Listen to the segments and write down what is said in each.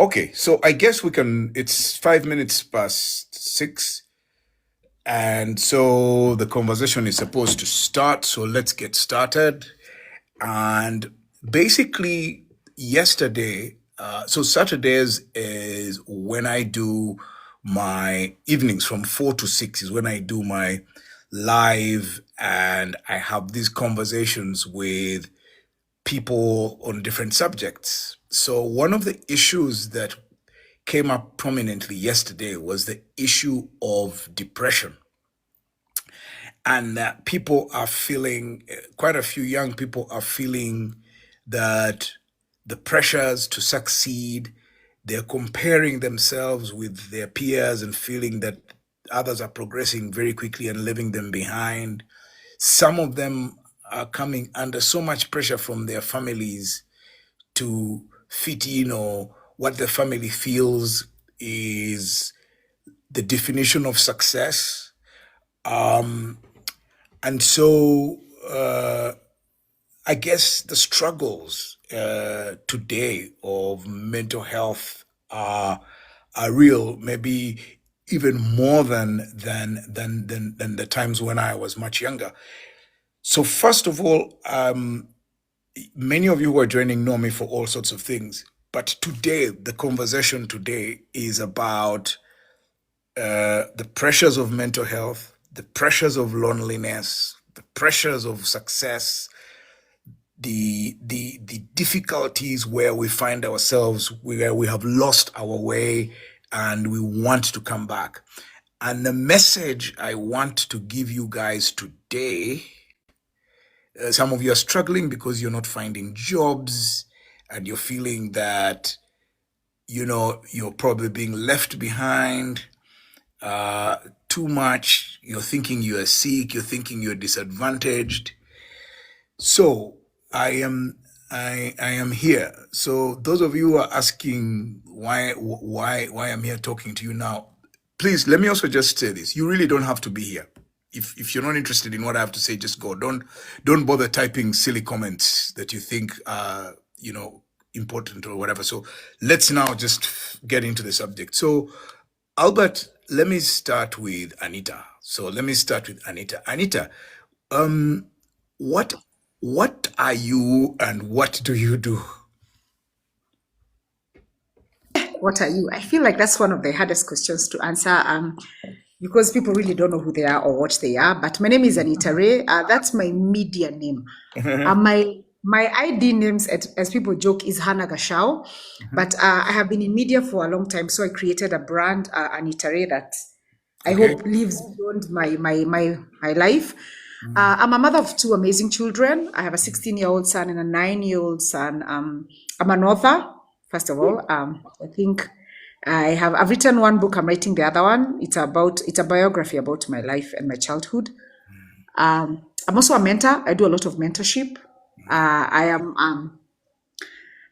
Okay, so I guess we can. It's 5 minutes past 6, and so the conversation is supposed to start. So let's get started. And basically, yesterday, so Saturdays is when I do my evenings from 4 to 6 is when I do my live, and I have these conversations with people on different subjects. So one of the issues that came up prominently yesterday was the issue of depression. And that people are feeling, quite a few young people are feeling that the pressures to succeed, they're comparing themselves with their peers and feeling that others are progressing very quickly and leaving them behind. Some of them are coming under so much pressure from their families to fit in, or what the family feels is the definition of success. And so I guess the struggles today of mental health are real, maybe even more than the times when I was much younger. So first of all, many of you who are joining know me for all sorts of things, but today, the conversation today is about the pressures of mental health, the pressures of loneliness, the pressures of success, the difficulties where we find ourselves, where we have lost our way and we want to come back. And the message I want to give you guys today, some of you are struggling because you're not finding jobs and you're feeling that, you're probably being left behind too much. You're thinking you are sick, you're thinking you're disadvantaged. So I am here. So those of you who are asking why I'm here talking to you now, please let me also just say this. You really don't have to be here. If you're not interested in what I have to say, just go. Don't bother typing silly comments that you think are, important or whatever. So let's now just get into the subject. So Albert, let me start with Anita. Anita, what are you and what do you do? What are you? I feel like that's one of the hardest questions to answer because people really don't know who they are or what they are. But my name is Anita Ray. That's my media name. My ID names, as people joke, is Hannah Gashao. But I have been in media for a long time, so I created a brand, Anita Ray, that I hope lives beyond my life. I'm a mother of two amazing children. I have a 16-year-old son and a 9-year-old son. I'm an author, first of all. I think I've written one book. I'm writing the other one. It's a biography about my life and my childhood. I'm also a mentor. I do a lot of mentorship. I am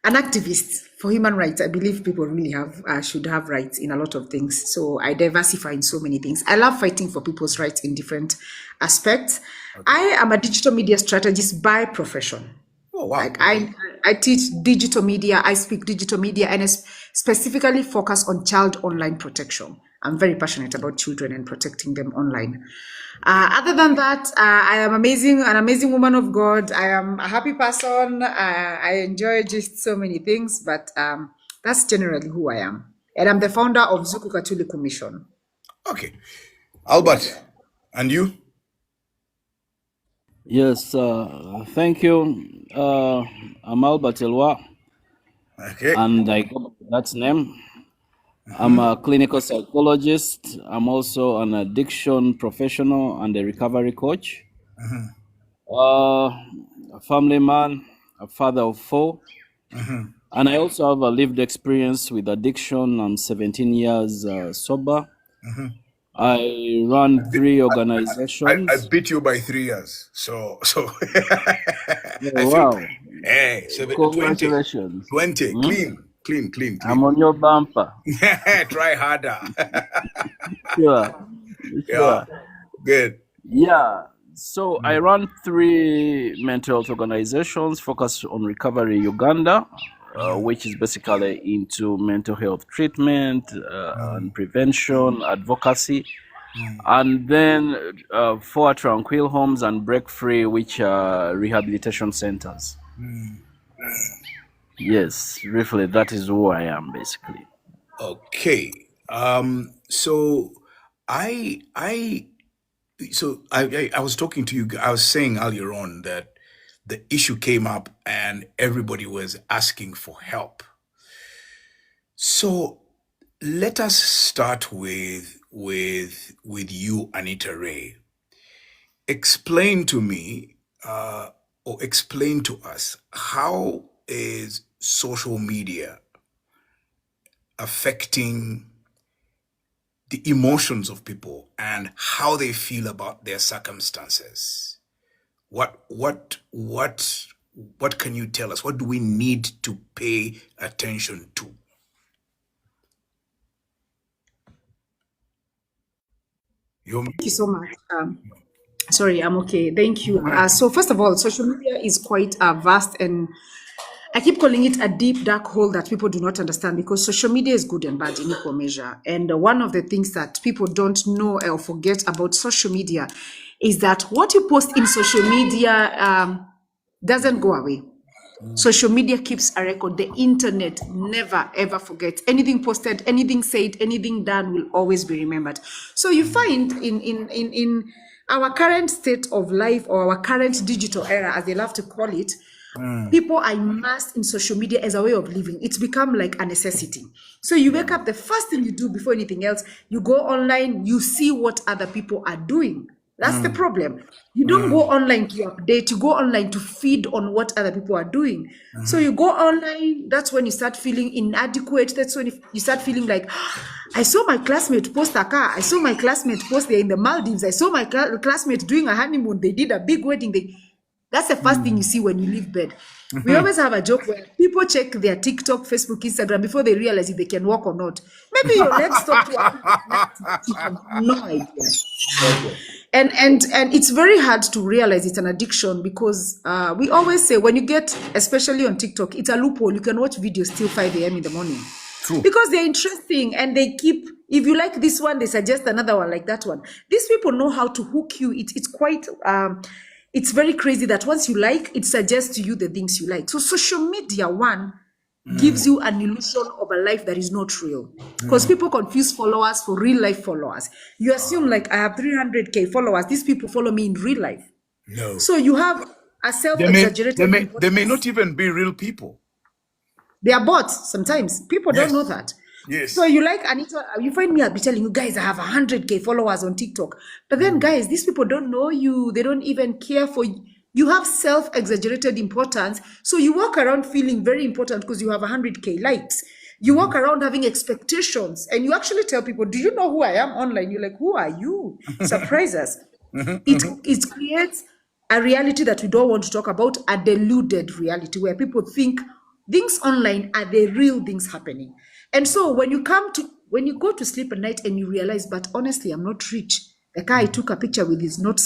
an activist for human rights. I believe people really should have rights in a lot of things. So I diversify in so many things. I love fighting for people's rights in different aspects. I am a digital media strategist by profession. Oh, wow. Like I teach digital media. I speak digital media and I specifically focus on child online protection. I'm very passionate about children and protecting them online. Other than that, I am an amazing woman of God. I am a happy person. I enjoy just so many things, but that's generally who I am. And I'm the founder of Zuku Katuli Commission. Okay. Albert, and you? Yes, thank you. I'm Albert Elwa, Okay. and I go by that name. I'm a clinical psychologist. I'm also an addiction professional and a recovery coach. A family man, a father of 4. And I also have a lived experience with addiction. I'm 17 years sober. I run 3 organizations. I beat you by 3 years. So Oh, I feel, wow. hey, 20, Congratulations. 20, clean. I'm on your bumper. Try harder. Sure. Yeah, good. Yeah. So I run 3 mental health organizations focused on recovery Uganda, which is basically into mental health treatment and prevention, advocacy. And then 4 Tranquil Homes and Break Free, which are rehabilitation centers. Yes, briefly, that is who I am, basically. Okay. So I I was talking to you. I was saying earlier on that the issue came up and everybody was asking for help. So let us start with you, Anita Ray. Explain to me, or explain to us, how is social media affecting the emotions of people and how they feel about their circumstances? What can you tell us? What do we need to pay attention to? Thank you so much. Sorry, I'm okay. Thank you. So first of all, social media is quite vast, and I keep calling it a deep dark hole that people do not understand, because social media is good and bad in equal measure. And one of the things that people don't know or forget about social media is that what you post in social media doesn't go away. Social media keeps a record. The internet never ever forgets. Anything posted, anything said, anything done will always be remembered. So you find in our current state of life, or our current digital era, as they love to call it, people are immersed in social media as a way of living. It's become like a necessity. So you wake up, the first thing you do before anything else, you go online, you see what other people are doing. That's the problem. You don't go online to update, you go online to feed on what other people are doing. So you go online, that's when you start feeling inadequate. That's when you start feeling like, I saw my classmate post a car. I saw my classmate post there in the Maldives. I saw my classmate doing a honeymoon. They did a big wedding. That's the first thing you see when you leave bed. We always have a joke where people check their TikTok, Facebook, Instagram before they realize if they can walk or not. Maybe your legs stop working. You have no idea. And it's very hard to realize it's an addiction, because we always say, when you get, especially on TikTok, it's a loophole. You can watch videos till 5 a.m. in the morning. True. Because they're interesting, and they keep, if you like this one, they suggest another one like that one. These people know how to hook you. It's quite it's very crazy that once you like, it suggests to you the things you like. So social media, one, gives you an illusion of a life that is not real, because people confuse followers for real life followers. You assume, like, I have 300k followers, these people follow me in real life. No. So you have a self-exaggerated They may not even be real people. They are bots sometimes. People don't know that. Yes. So you like Anita, you find me, I'll be telling you, guys, I have 100k followers on TikTok. But then, guys, these people don't know you. They don't even care for you. You have self-exaggerated importance. So you walk around feeling very important because you have 100k likes. You walk around having expectations, and you actually tell people, do you know who I am online? You're like, who are you? Surprise us. It creates a reality that we don't want to talk about, a deluded reality where people think things online are the real things happening. And so when you go to sleep at night and you realize, but honestly, I'm not rich. The car I took a picture with is not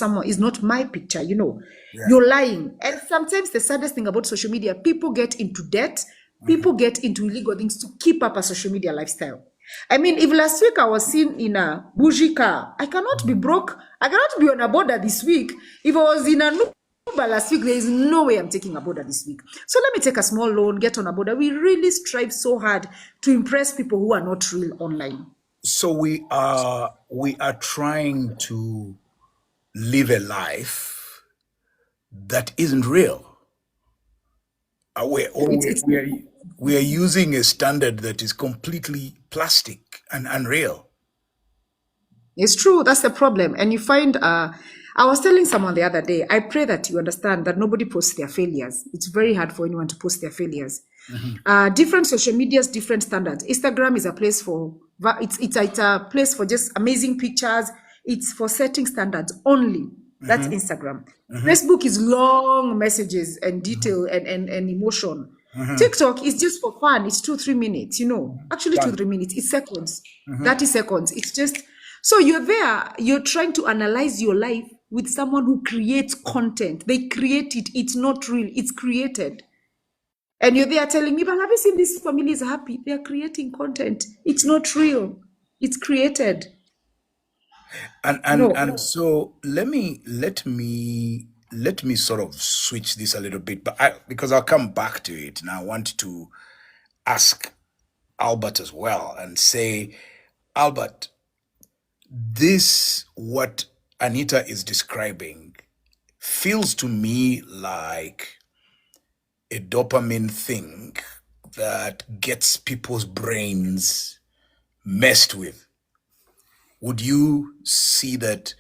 my picture, You're lying. And sometimes the saddest thing about social media, people get into debt, people get into illegal things to keep up a social media lifestyle. I mean, if last week I was seen in a bougie car, I cannot be broke. I cannot be on a border this week. If I was in a Uber last week, there is no way I'm taking a border this week. So let me take a small loan, get on a border. We really strive so hard to impress people who are not real online. So we are trying to live a life that isn't real. We are using a standard that is completely plastic and unreal. It's true. That's the problem. And you find, I was telling someone the other day, I pray that you understand that nobody posts their failures. It's very hard for anyone to post their failures. Different social medias, different standards. Instagram is a place for, it's a place for just amazing pictures. It's for setting standards only. That's Instagram. Facebook is long messages and detail and emotion. TikTok is just for fun. It's 2-3 minutes, Actually, 2-3 minutes. It's seconds, 30 seconds. It's just, so you're there, you're trying to analyze your life with someone who creates content. They create it. It's not real. It's created. And you're there telling me, but have you seen these families are happy? They're creating content. It's not real. It's created. No. So let me sort of switch this a little bit, but because I'll come back to it, and I want to ask Albert as well and say, Albert, this what Anita is describing feels to me like a dopamine thing that gets people's brains messed with. Would you see that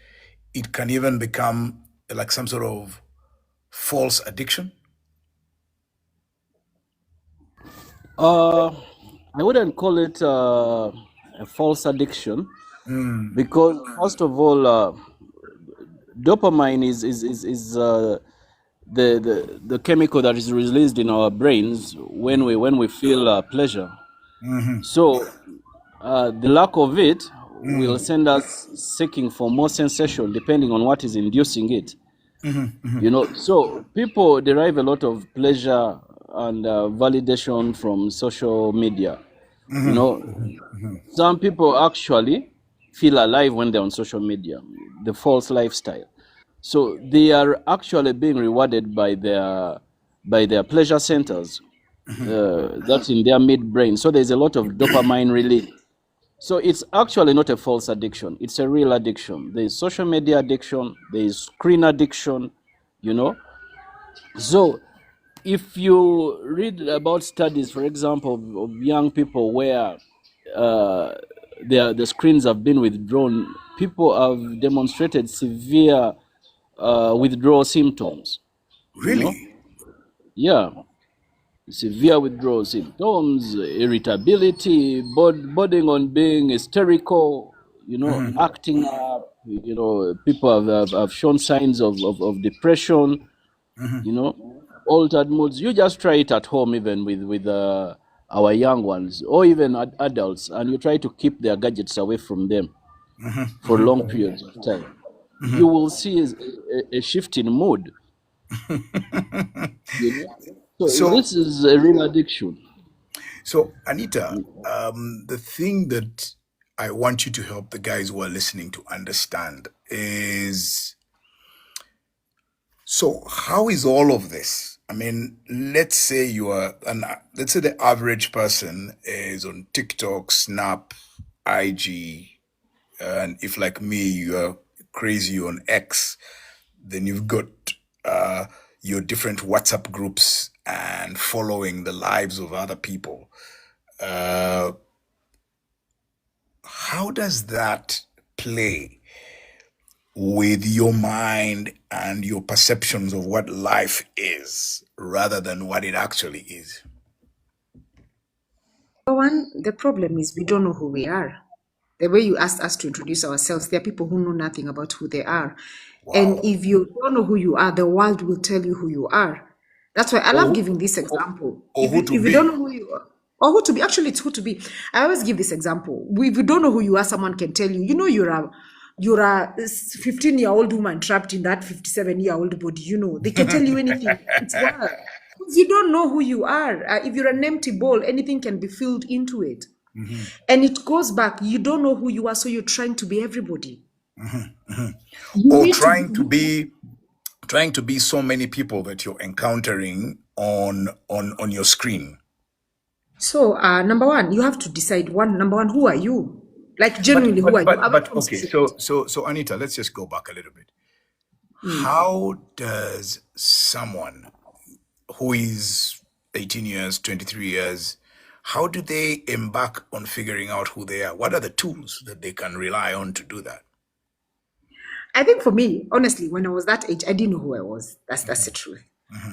it can even become like some sort of false addiction? I wouldn't call it a false addiction because first of all, dopamine is the chemical that is released in our brains when we feel pleasure. So the lack of it will send us seeking for more sensation depending on what is inducing it. So people derive a lot of pleasure and validation from social media. Some people actually feel alive when they're on social media, the false lifestyle. So they are actually being rewarded by their pleasure centers. That's in their midbrain. So there's a lot of dopamine release. So it's actually not a false addiction. It's a real addiction. There's social media addiction. There's screen addiction, So if you read about studies, for example, of young people where the screens have been withdrawn, people have demonstrated severe withdrawal symptoms. Really? Yeah, severe withdrawal symptoms, irritability, bordering on being hysterical, acting up. People have shown signs of depression. Altered moods. You just try it at home, even with our young ones, or even adults, and you try to keep their gadgets away from them for long periods of time. You will see a shift in mood. So So, this is a real addiction. Anita, the thing that I want you to help the guys who are listening to understand is, so how is all of this? I mean, let's say let's say the average person is on TikTok, Snap, IG, and if like me, you are crazy on X, then you've got your different WhatsApp groups and following the lives of other people. How does that play with your mind and your perceptions of what life is rather than what it actually is? One, the problem is we don't know who we are. The way you asked us to introduce ourselves, there are people who know nothing about who they are. And Wow. if you don't know who you are, the world will tell you who you are. That's why I Or love who, giving this Or, example. or who to If you don't know be? who you are, or who to be, actually, it's who to be. I always give this example. If you don't know who you are, someone can tell you, you're a 15-year-old woman trapped in that 57-year-old body. They can tell you anything. It's wild. Because you don't know who you are. If you're an empty bowl, anything can be filled into it. And it goes back, you don't know who you are, so you're trying to be everybody. You Or need to trying to be so many people that you're encountering on your screen. So, number one, you have to decide number one, who are you? Like, But genuinely, who are but you? but Apart but from okay, social so Anita, let's just go back a little bit. How does someone who is 18 years, 23 years, how do they embark on figuring out who they are? What are the tools that they can rely on to do that? I think for me, honestly, when I was that age, I didn't know who I was. That's the truth.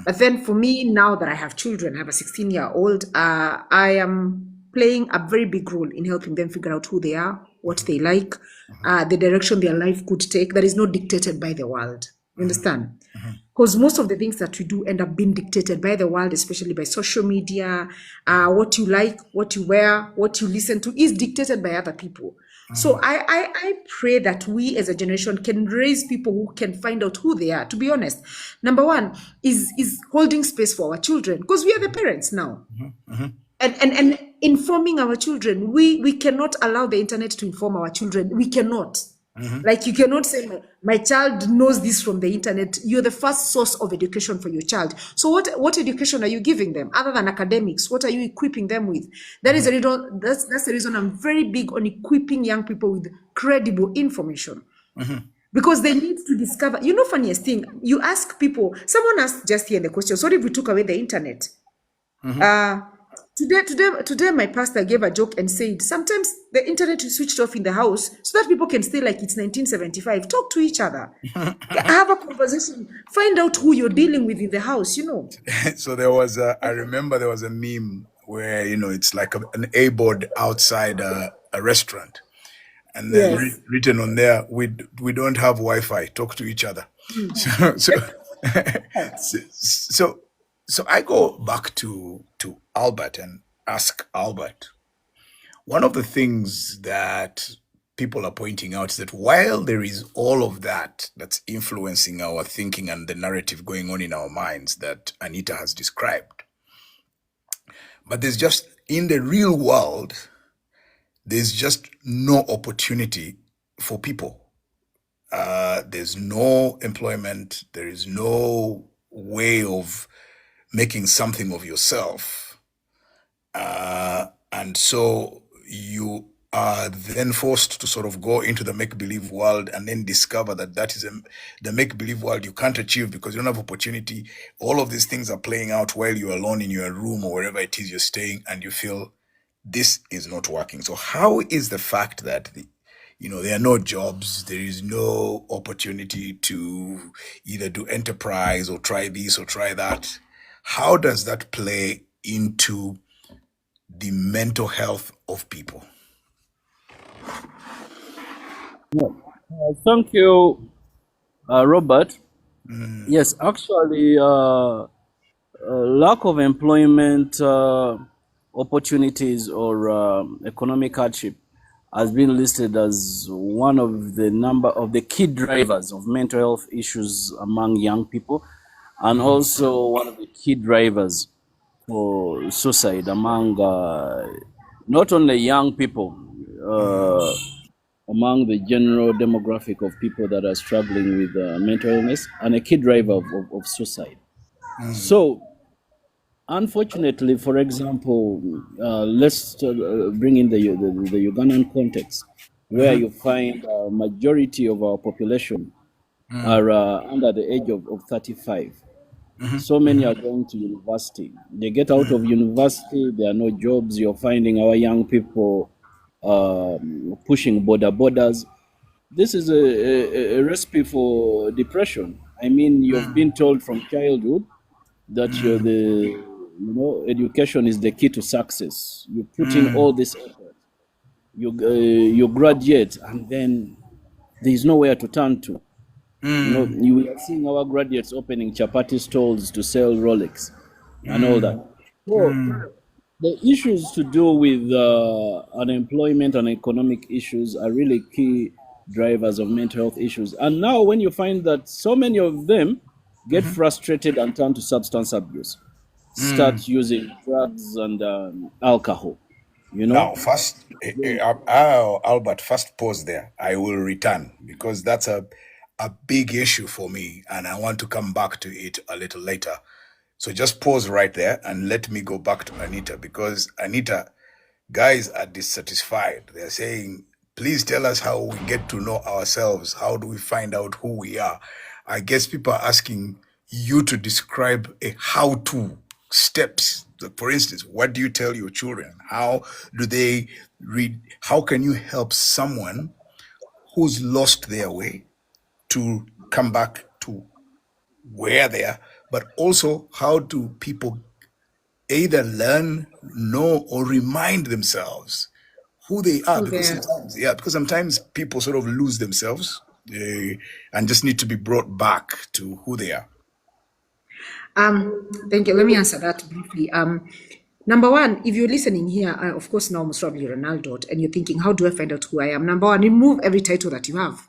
But then for me, now that I have children, I have a 16-year-old, I am playing a very big role in helping them figure out who they are, what they like, the direction their life could take that is not dictated by the world. You understand? because most of the things that we do end up being dictated by the world, especially by social media. What you like, what you wear, what you listen to is dictated by other people. So I pray that we as a generation can raise people who can find out who they are. To be honest, number one is holding space for our children, because we are the parents now. And informing our children. We cannot allow the internet to inform our children. We cannot. Like, you cannot say my child knows this from the internet. You're the first source of education for your child. So what education are you giving them other than academics? What are you equipping them with? That is the reason. That's the reason I'm very big on equipping young people with credible information. Because they need to discover. Funniest thing, you ask people. Someone asked just here in the question, what if we took away the internet? Today, my pastor gave a joke and said, sometimes the internet is switched off in the house so that people can stay like it's 1975. Talk to each other. Have a conversation. Find out who you're dealing with in the house, So there was I remember there was a meme where, it's like an A board outside a restaurant. And then Yes. written on there, we don't have Wi-Fi. Talk to each other. So I go back to Albert and ask Albert. One of the things that people are pointing out is that while there is all of that that's influencing our thinking and the narrative going on in our minds that Anita has described, but there's just, in the real world, there's just no opportunity for people. There's no employment. There is no way of making something of yourself. And so you are then forced to sort of go into the make-believe world and then discover that is the make-believe world you can't achieve because you don't have opportunity. All of these things are playing out while you're alone in your room or wherever it is you're staying, and you feel this is not working. So how is the fact that there are no jobs, there is no opportunity to either do enterprise or try this or try that, how does that play into the mental health of people? Thank you, Robert. Yes, actually, lack of employment opportunities or economic hardship has been listed as one of the key drivers of mental health issues among young people, and also one of the key drivers for suicide among not only young people, among the general demographic of people that are struggling with mental illness, and a key driver of suicide. So, unfortunately, for example, let's bring in the Ugandan context, where you find a majority of our population are under the age of 35. So many are going to university. They get out of university, there are no jobs. You're finding our young people pushing borders. This is a recipe for depression. I mean, you've been told from childhood that education is the key to success. You put in all this effort, you graduate, and then there is nowhere to turn to. You are seeing our graduates opening chapati stalls to sell Rolex and all that. So the issues to do with unemployment and economic issues are really key drivers of mental health issues. And now when you find that so many of them get frustrated and turn to substance abuse, start using drugs and alcohol, Now, first, Albert, first pause there. I will return because that's a big issue for me, and I want to come back to it a little later. So just pause right there and let me go back to Anita, because Anita, guys are dissatisfied. They're saying, please tell us how we get to know ourselves. How do we find out who we are? I guess people are asking you to describe a how-to steps. For instance, what do you tell your children? How do they read? How can you help someone who's lost their way to come back to where they are? But also, how do people either learn, know, or remind themselves who they are? Because sometimes people sort of lose themselves and just need to be brought back to who they are. Thank you. Let me answer that briefly. Number one, if you're listening here, of course, now most probably Ronaldo, and you're thinking, how do I find out who I am? Number one, remove every title that you have.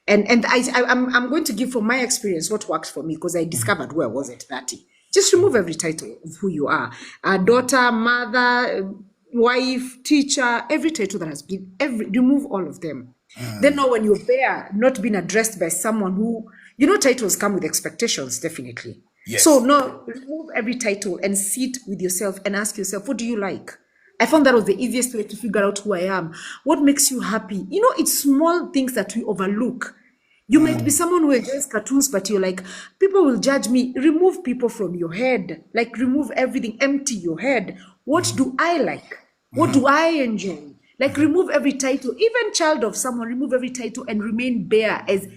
And I'm going to give from my experience what worked for me because I discovered who I was at 30. Just remove every title of who you are. Daughter, mother, wife, teacher, every title that has been, remove all of them. Then now when you're there, not being addressed by someone who, titles come with expectations, definitely. Yes. So no, remove every title and sit with yourself and ask yourself, what do you like? I found that was the easiest way to figure out who I am. What makes you happy? It's small things that we overlook. You might be someone who enjoys cartoons, but you're like, people will judge me. Remove people from your head. Like, remove everything, empty your head. What do I like? What do I enjoy? Like, remove every title, even child of someone, remove every title and remain bare as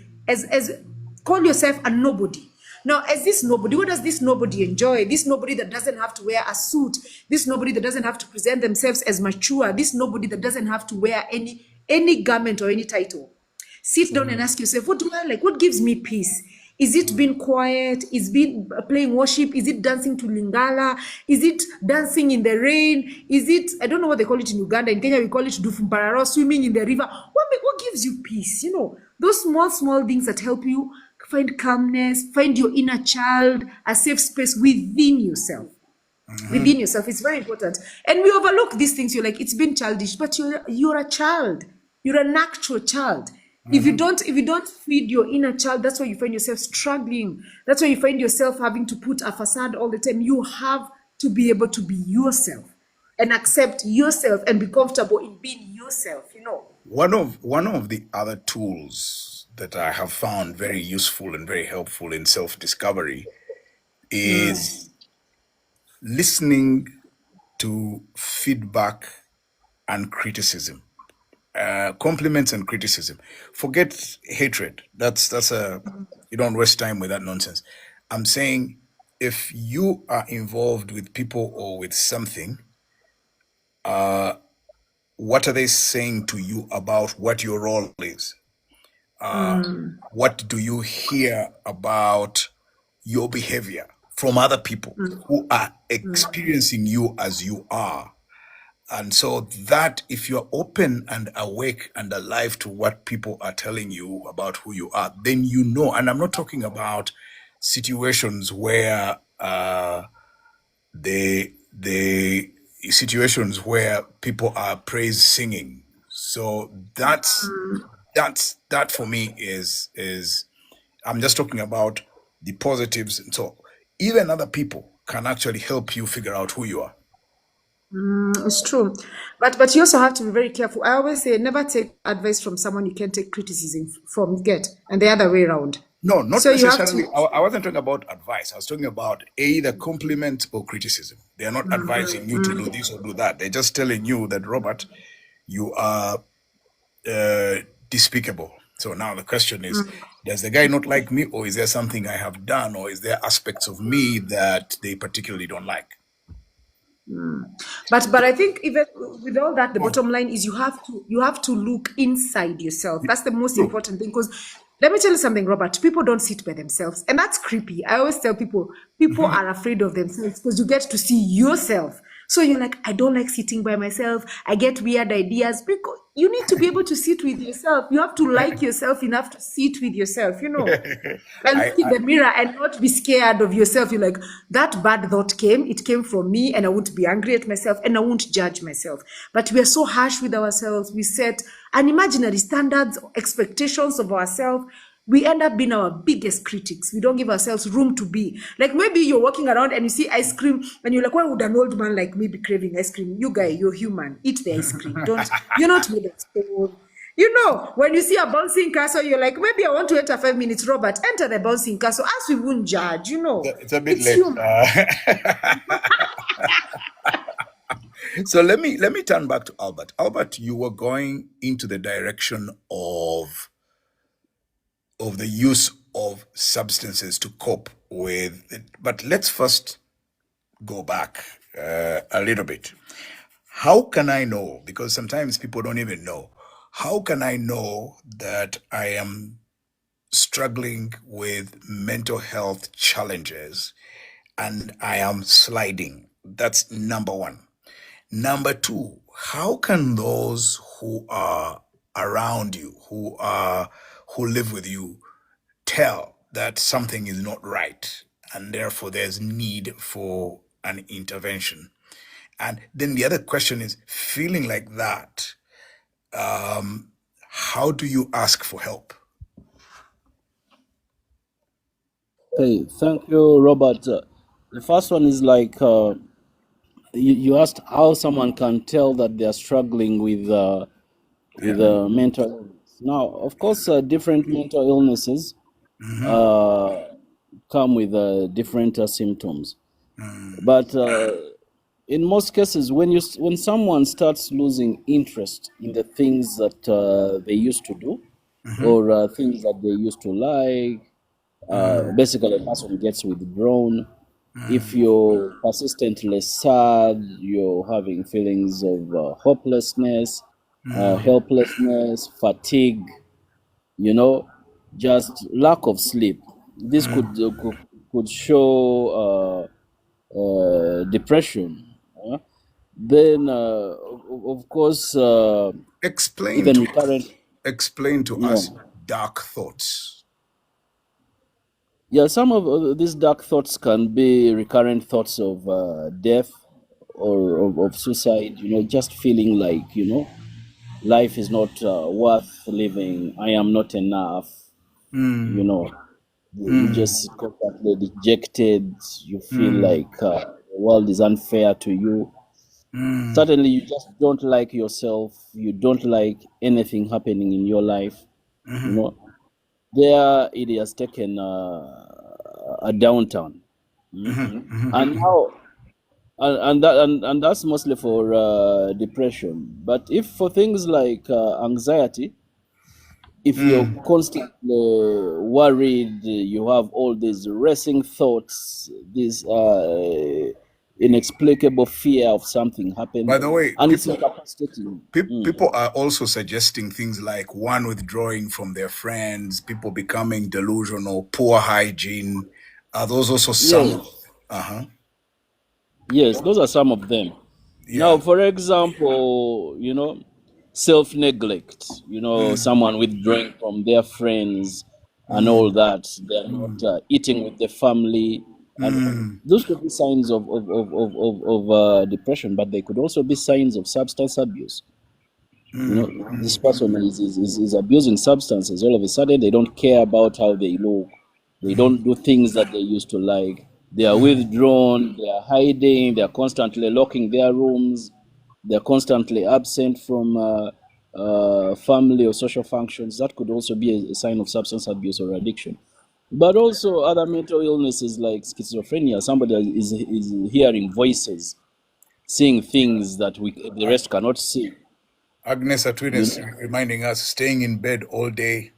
call yourself a nobody. Now, as this nobody, what does this nobody enjoy? This nobody that doesn't have to wear a suit, this nobody that doesn't have to present themselves as mature, this nobody that doesn't have to wear any garment or any title. Sit down and ask yourself, what do I like? What gives me peace? Is it being quiet? Is it playing worship? Is it dancing to Lingala? Is it dancing in the rain? Is it, I don't know what they call it in Uganda. In Kenya, we call it dufumpararo, swimming in the river. What gives you peace? Those small things that help you find calmness, find your inner child, a safe space within yourself. Within yourself, it's very important. And we overlook these things. You're like, it's been childish, but you're a child. You're an actual child. If you don't feed your inner child, that's why you find yourself struggling. That's why you find yourself having to put a facade all the time. You have to be able to be yourself and accept yourself and be comfortable in being yourself. One of the other tools that I have found very useful and very helpful in self-discovery is listening to feedback and criticism. Compliments and criticism. Forget hatred. That's you don't waste time with that nonsense. I'm saying if you are involved with people or with something, what are they saying to you about what your role is? What do you hear about your behavior from other people who are experiencing you as you are? And so that if you're open and awake and alive to what people are telling you about who you are, then and I'm not talking about situations where the situations where people are praise singing. So that for me is I'm just talking about the positives. And so even other people can actually help you figure out who you are. It's true. But you also have to be very careful. I always say never take advice from someone you can take criticism from, and the other way around. No, not So you have necessarily. to I wasn't talking about advice. I was talking about either compliment or criticism. They are not advising you to do this or do that. They're just telling you that, Robert, you are despicable. So now the question is, does the guy not like me, or is there something I have done, or is there aspects of me that they particularly don't like? But I think even with all that, the bottom line is you have to look inside yourself. That's the most True. important thing. Because let me tell you something, Robert. People don't sit by themselves, and that's creepy. I always tell people are afraid of themselves because you get to see yourself. So you're like, I don't like sitting by myself. I get weird ideas because you need to be able to sit with yourself. You have to like yourself enough to sit with yourself, and look in the mirror and not be scared of yourself. You're like, that bad thought came, it came from me, and I won't be angry at myself and I won't judge myself. But we are so harsh with ourselves. We set unimaginary standards, expectations of ourselves. We end up being our biggest critics. We don't give ourselves room to be. Like maybe you're walking around and you see ice cream and you're like, why would an old man like me be craving ice cream? You guy, you're human. Eat the ice cream. You're not made of stone. When you see a bouncing castle, you're like, maybe I want to enter 5 minutes, Robert. Enter the bouncing castle. As we won't judge, It's a bit It's late. human. So let me turn back to Albert. Albert, you were going into the direction of the use of substances to cope with it. But let's first go back a little bit. How can I know? Because sometimes people don't even know. How can I know that I am struggling with mental health challenges and I am sliding. That's number one. Number two, how can those who are around you, who live with you, tell that something is not right and therefore there's need for an intervention? And then the other question is, feeling like that, how do you ask for help? Okay, thank you, Robert. The first one is like you asked how someone can tell that they are struggling with mental illness. Now, of course, different mental illnesses come with different symptoms, but in most cases, when someone starts losing interest in the things that they used to do or things that they used to like, basically a person gets withdrawn. If you're persistently sad, you're having feelings of hopelessness, helplessness, fatigue, you know, just lack of sleep. This could show depression. Then, of course, Explain even to recurrent. us. Explain to Yeah. us dark thoughts. Yeah, some of these dark thoughts can be recurrent thoughts of death or of suicide, just feeling like, life is not worth living. I am not enough, you know. You just constantly dejected. You feel like the world is unfair to you. Certainly, you just don't like yourself. You don't like anything happening in your life, you know. There, it has taken a downturn. And now and that's mostly for depression. But if for things like anxiety, if you're constantly worried, you have all these racing thoughts, this inexplicable fear of something By happening, the way, and it's incapacitating. people are also suggesting things like one withdrawing from their friends, people becoming delusional, poor hygiene. Are those also some of? Yes, Uh-huh. yes, those are some of them. Now, Yeah. for example, self neglect, someone withdrawing from their friends and all that. They're not eating with the family. And those could be signs of depression, but they could also be signs of substance abuse. This person is abusing substances. All of a sudden, they don't care about how they look. They don't do things that they used to like. They are withdrawn. They are hiding. They are constantly locking their rooms. They are constantly absent from family or social functions. That could also be a sign of substance abuse or addiction. But also other mental illnesses like schizophrenia. Somebody is hearing voices, seeing things that the rest cannot see. Agnes Atwin You is know? reminding us staying in bed all day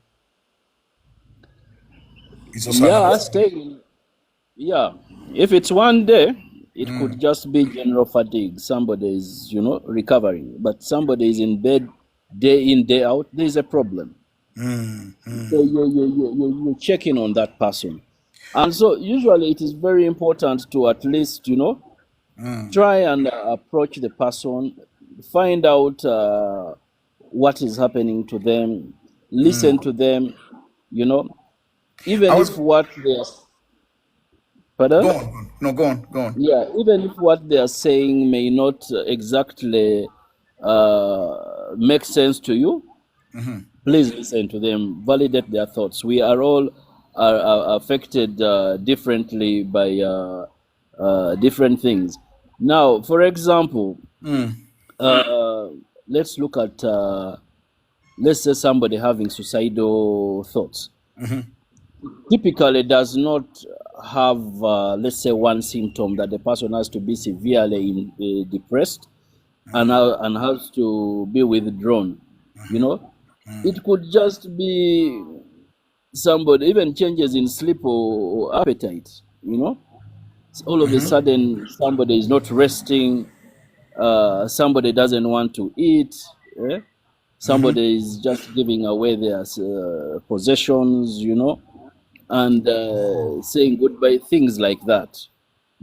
is also Yeah, another. staying. Yeah, if it's one day, it could just be general fatigue. Somebody is, recovering, but somebody is in bed day in, day out. There's a problem. So you're checking on that person, and so usually it is very important to at least, try and approach the person, find out what is happening to them, listen to them, you know, I even was if what they're, go pardon? on, go on. No, go on, go on. Yeah, even if what they are saying may not exactly make sense to you, please listen to them, validate their thoughts. We are all are affected differently by different things. Now, for example, uh, let's look at, let's say somebody having suicidal thoughts. Typically does not have, let's say, one symptom that the person has to be severely depressed and has to be withdrawn. It could just be somebody, even changes in sleep or appetite. All of a sudden, somebody is not resting, somebody doesn't want to eat. eh? Somebody is just giving away their possessions, and saying goodbye, things like that.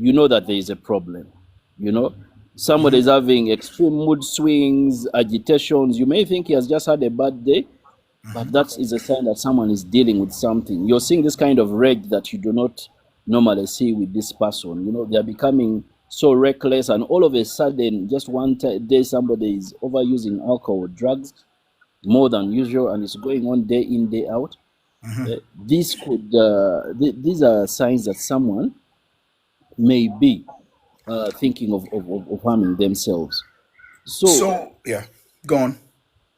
you know that there is a problem. You know, somebody is having extreme mood swings, agitations. You may think he has just had a bad day, but that is a sign that someone is dealing with something. You're seeing this kind of rage that you do not normally see with this person. You know, they're becoming so reckless, and all of a sudden, just one day, somebody is overusing alcohol or drugs more than usual, and it's going on day in, day out. These these are signs that someone may be thinking of harming themselves. So, Yeah, go on.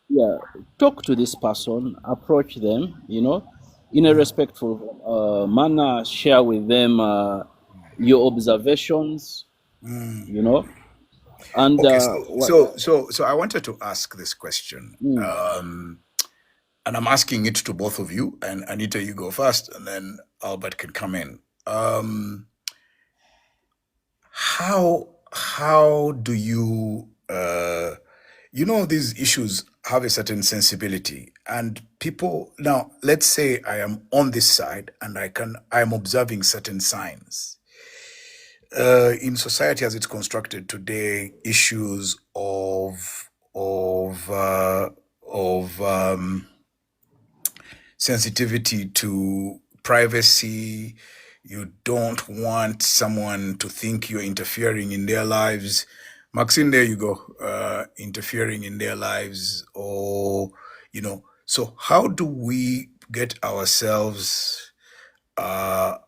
yeah, talk to this person, approach them, in a respectful manner, share with them your observations, and Okay, what. so I wanted to ask this question, and I'm asking it to both of you. And Anita, you go first, and then Albert can come in. How do you these issues have a certain sensibility, and people now, let's say I am on this side and I am observing certain signs in society as it's constructed today, issues of sensitivity to privacy. You don't want someone to think you're interfering in their lives. Maxine, there you go, interfering in their lives, or so how do we get ourselves how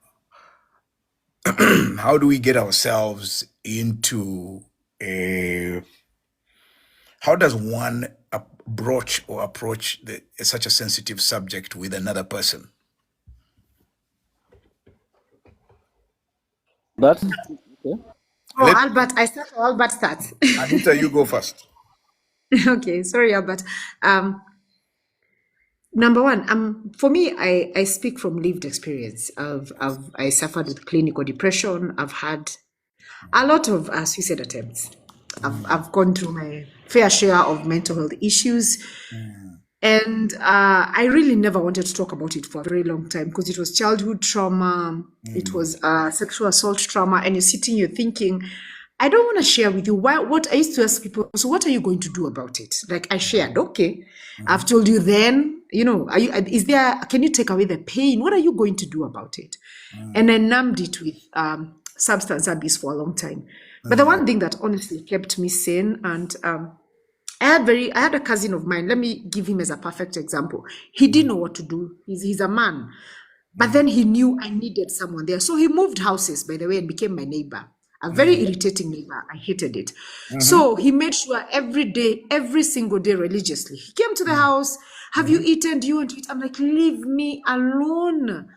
do we get ourselves into a how does one approach such a sensitive subject with another person? That okay. Oh, Let Albert, I start or Albert starts. Anita, you go first. Okay, sorry, Albert. Number one, for me, I speak from lived experience. I suffered with clinical depression. I've had a lot of suicide attempts. I've gone through my fair share of mental health issues. And I really never wanted to talk about it for a very long time because it was childhood trauma, it was sexual assault trauma, and you're sitting, you're thinking, I don't want to share with you. What I used to ask people, so what are you going to do about it? Like I shared, okay, I've told you then, can you take away the pain? What are you going to do about it? And I numbed it with substance abuse for a long time. But the one thing that honestly kept me sane, and I had a cousin of mine. Let me give him as a perfect example. He didn't know what to do. He's a man, but then he knew I needed someone there. So he moved houses, by the way, and became my neighbor. A very irritating neighbor. I hated it. So he made sure every day, every single day, religiously, he came to the house. Have you eaten? Do you want to eat? I'm like, leave me alone.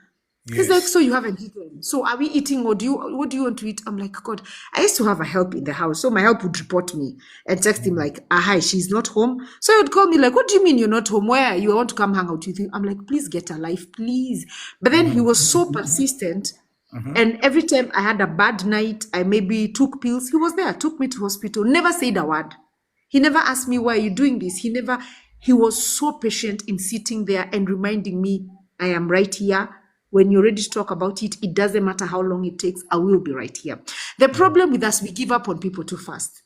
He's like, so you haven't eaten. So are we eating, or what do you want to eat? I'm like, God, I used to have a help in the house. So my help would report me and text him like, hi, she's not home. So he would call me like, what do you mean you're not home? Where are you? I want to come hang out with you. I'm like, please get a life, please. But then he was so persistent. And every time I had a bad night, I maybe took pills. He was there, took me to hospital, never said a word. He never asked me, why are you doing this? He was so patient in sitting there and reminding me, I am right here. When you're ready to talk about it, it doesn't matter how long it takes, I will be right here. The problem with us, we give up on people too fast.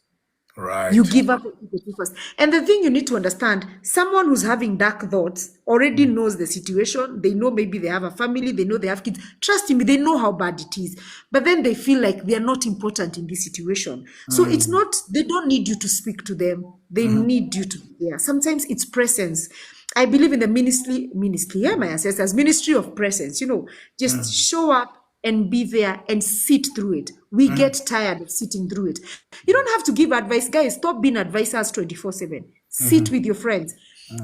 Right. You give up on people too fast. And the thing you need to understand, someone who's having dark thoughts already knows the situation. They know maybe they have a family, they know they have kids. Trust me, they know how bad it is. But then they feel like they're not important in this situation. So it's not, they don't need you to speak to them. They need you to be there. Sometimes it's presence. I believe in the ministry, my ancestors, ministry of presence, just show up and be there and sit through it. We get tired of sitting through it. You don't have to give advice. Guys, stop being advisors 24/7. Sit with your friends.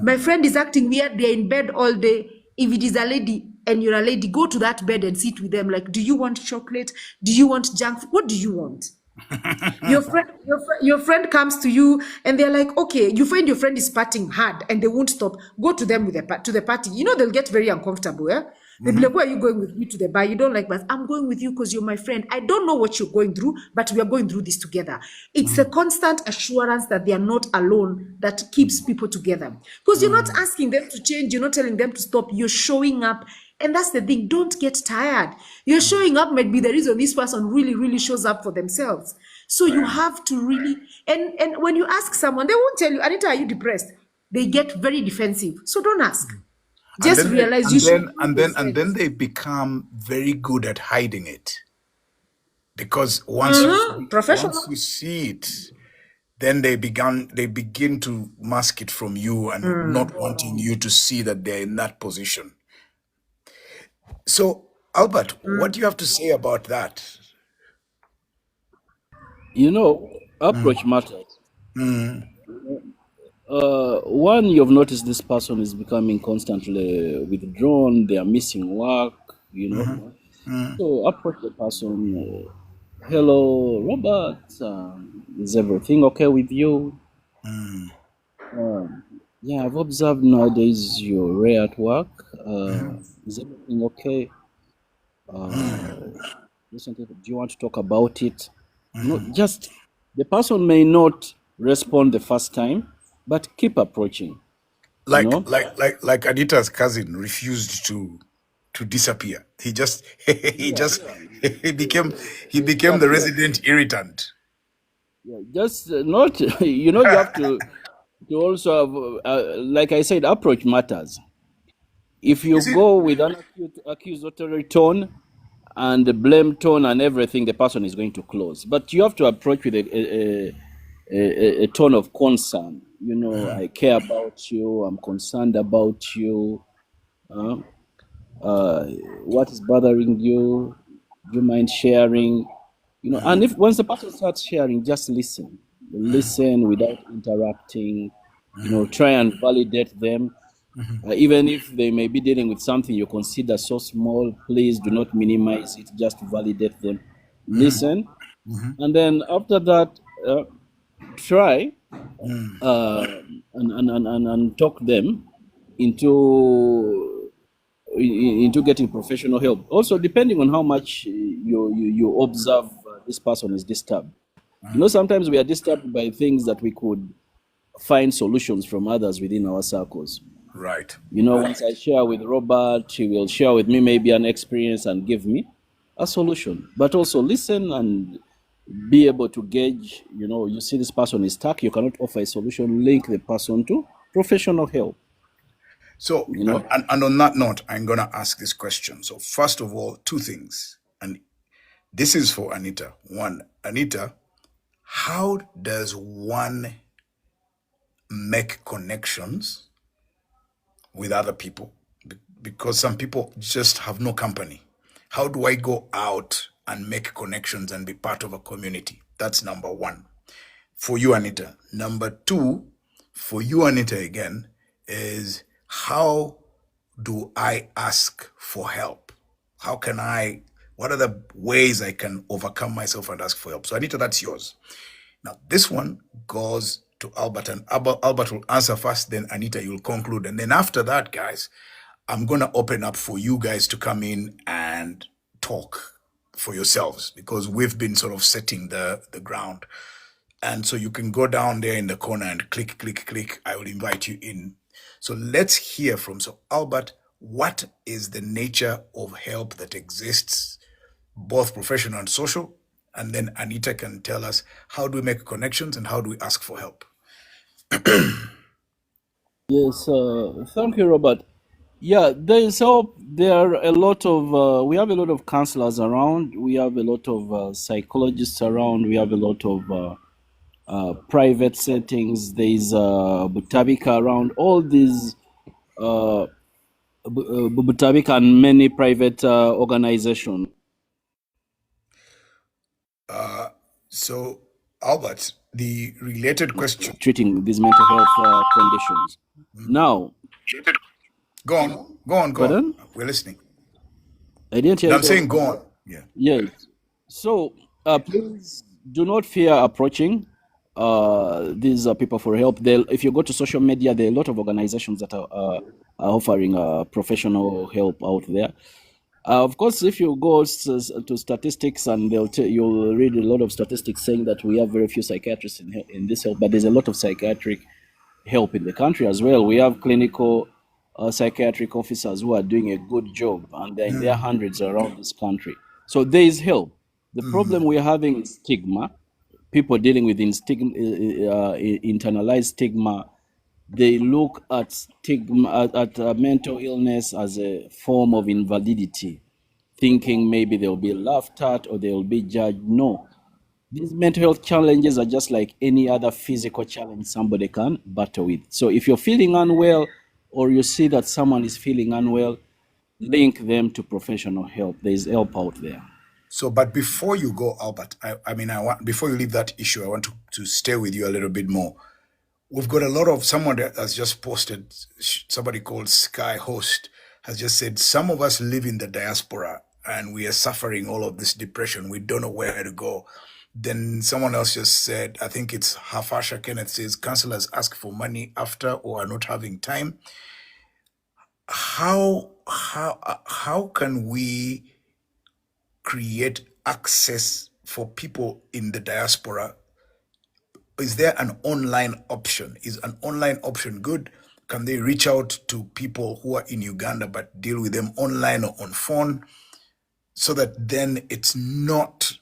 My friend is acting weird. They're in bed all day. If it is a lady and you're a lady, go to that bed and sit with them. Like, do you want chocolate? Do you want junk food? What do you want? Your friend comes to you and they're like, okay, you find your friend is partying hard and they won't stop. Go to them to the party. They'll get very uncomfortable. They'll be like, why are you going with me to the bar? You don't like bars. I'm going with you because you're my friend. I don't know what you're going through, but we are going through this together. It's a constant assurance that they are not alone that keeps people together. Because you're not asking them to change, you're not telling them to stop, you're showing up. And that's the thing. Don't get tired. You're showing up might be the reason this person really, really shows up for themselves. So you have to really, and when you ask someone, they won't tell you, Anita, are you depressed? They get very defensive. So don't ask. Just realize you should. And then they become very good at hiding it, because once Professional. you see it, then they begin to mask it from you and not wanting you to see that they're in that position. So, Albert, what do you have to say about that? You know, approach matters. One, you've noticed this person is becoming constantly withdrawn, they are missing work, you know. So approach the person, hello, Robert, is everything okay with you? Yeah, I've observed nowadays you're rare at work. Is everything okay? Recently, do you want to talk about it? No, just the person may not respond the first time, but keep approaching. Like You know? like Anita's cousin refused to disappear. He just he became the resident irritant. Yeah, just not, you know, you have to also have, like I said, approach matters. If you Is it go with an accusatory tone and the blame tone and everything, the person is going to close. But you have to approach with a tone of concern. You know, I care about you. I'm concerned about you. What is bothering you? Do you mind sharing? You know, and if once the person starts sharing, just listen. Listen without interrupting. You know, try and validate them. Even if they may be dealing with something you consider so small, please do not minimize it. Just validate them. Listen, and then after that, try and talk them into getting professional help. Also, depending on how much you observe this person is disturbed. You know, sometimes we are disturbed by things that we could find solutions from others within our circles. right? You know, once I share with Robert, he will share with me maybe an experience and give me a solution. But also listen and be able to gauge, you know, you see this person is stuck, you cannot offer a solution, link the person to professional help, So, you know. and on that note, I'm gonna ask this question. So, first of all, two things, and this is for Anita. One, Anita, how does one make connections with other people? Because some people just have no company. How do I go out and make connections and be part of a community? That's number one for you, Anita. Number two, for you, Anita, again, is how do I ask for help? What are the ways I can overcome myself and ask for help? So, Anita, that's yours. Now, this one goes to Albert, and Albert will answer first, then Anita, you'll conclude. And then after that, guys, I'm going to open up for you guys to come in and talk for yourselves, because we've been sort of setting the ground. And so you can go down there in the corner and click, click, click. I will invite you in. So let's hear from, so Albert, what is the nature of help that exists, both professional and social? And then Anita can tell us, how do we make connections and how do we ask for help? Yes, thank you, Robert. Yeah, there is help. There are a lot of, we have a lot of counselors around. We have a lot of psychologists around. We have a lot of private settings. There is Butabika around. All these Butabika and many private organizations. So, Albert, the related question. Treating these mental health conditions. Now, Go on. pardon? We're listening. I didn't hear No, you. I'm saying go on. Yeah. Yes. So please do not fear approaching these people for help. If you go to social media, there are a lot of organizations that are offering professional help out there. Of course, if you go to statistics, and you'll read a lot of statistics saying that we have very few psychiatrists in this help, but there's a lot of psychiatric help in the country as well. We have clinical psychiatric officers who are doing a good job, and there are hundreds around this country. So there is help. The problem we're having is stigma. People dealing with internalized stigma. They look at stigma, at mental illness as a form of invalidity, thinking maybe they'll be laughed at or they'll be judged. No, these mental health challenges are just like any other physical challenge somebody can battle with. So if you're feeling unwell, or you see that someone is feeling unwell, link them to professional help. There is help out there. So, but before you go, Albert, I want, before you leave that issue, I want to stay with you a little bit more. We've got a lot of, someone that has just posted, somebody called Sky Host has just said, some of us live in the diaspora and we are suffering all of this depression. We don't know where to go. Then someone else just said, I think it's Hafasha Kenneth says, counselors ask for money after or are not having time. How can we create access for people in the diaspora? Is there an online option? Is an online option good? Can they reach out to people who are in Uganda but deal with them online or on phone, so that then it's not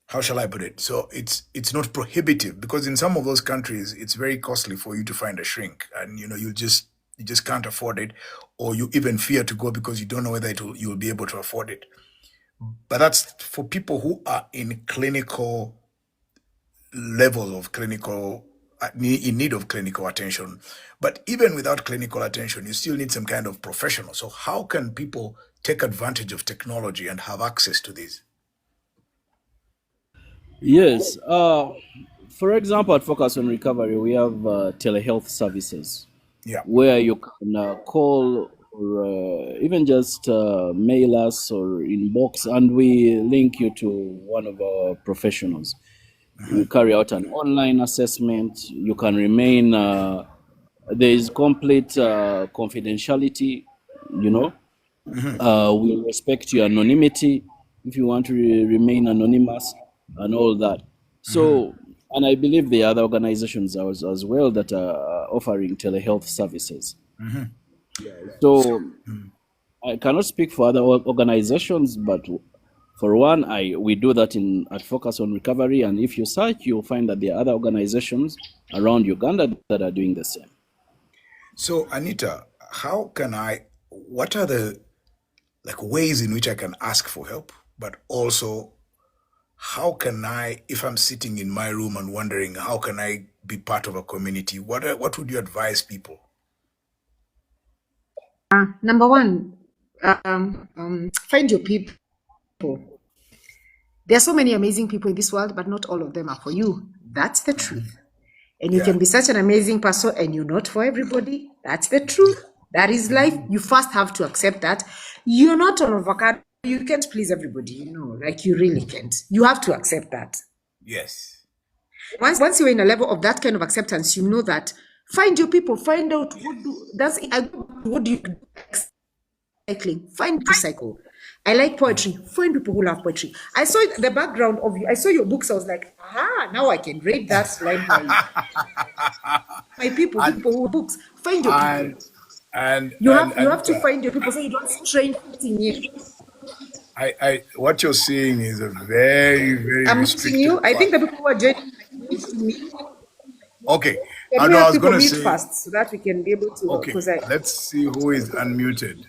how shall I put it? So it's not prohibitive, because in some of those countries it's very costly for you to find a shrink, and you just can't afford it, or you even fear to go because you don't know whether you'll be able to afford it. But that's for people who are in clinical level of clinical, in need of clinical attention. But even without clinical attention, you still need some kind of professional. So how can people take advantage of technology and have access to these? Yes. For example, at Focus on Recovery, we have telehealth services Yeah. where you can call, or even just mail us or inbox, and we link you to one of our professionals. We carry out an online assessment. You can remain, there is complete confidentiality, we respect your anonymity if you want to remain anonymous and all that. So, and I believe there are other organizations as well that are offering telehealth services. So I cannot speak for other organizations, but for one, we do that at Focus on Recovery, and if you search, you'll find that there are other organizations around Uganda that are doing the same. So Anita, what are the ways in which I can ask for help, but also how can I, if I'm sitting in my room and wondering how can I be part of a community, what would you advise people? Number one, find your people. There are so many amazing people in this world, but not all of them are for you. That's the truth. And you can be such an amazing person and you're not for everybody. That's the truth. That is life. You first have to accept that. You're not an avocado. You can't please everybody, you really can't. You have to accept that. Yes. Once you're in a level of that kind of acceptance, you know that. Find your people. Find out what do you do? Cycling. Find to cycle. I like poetry. Find people who love poetry. I saw the background of you. I saw your books. I was like, now I can read that line by my people who books. Find your people. And you have to find your people so you don't strain in you. What you're seeing is a very, very I'm restricted you. part. I think the people who are joining me. Okay. I was going to say fast so that we can be able to. Okay. Let's see who is unmuted.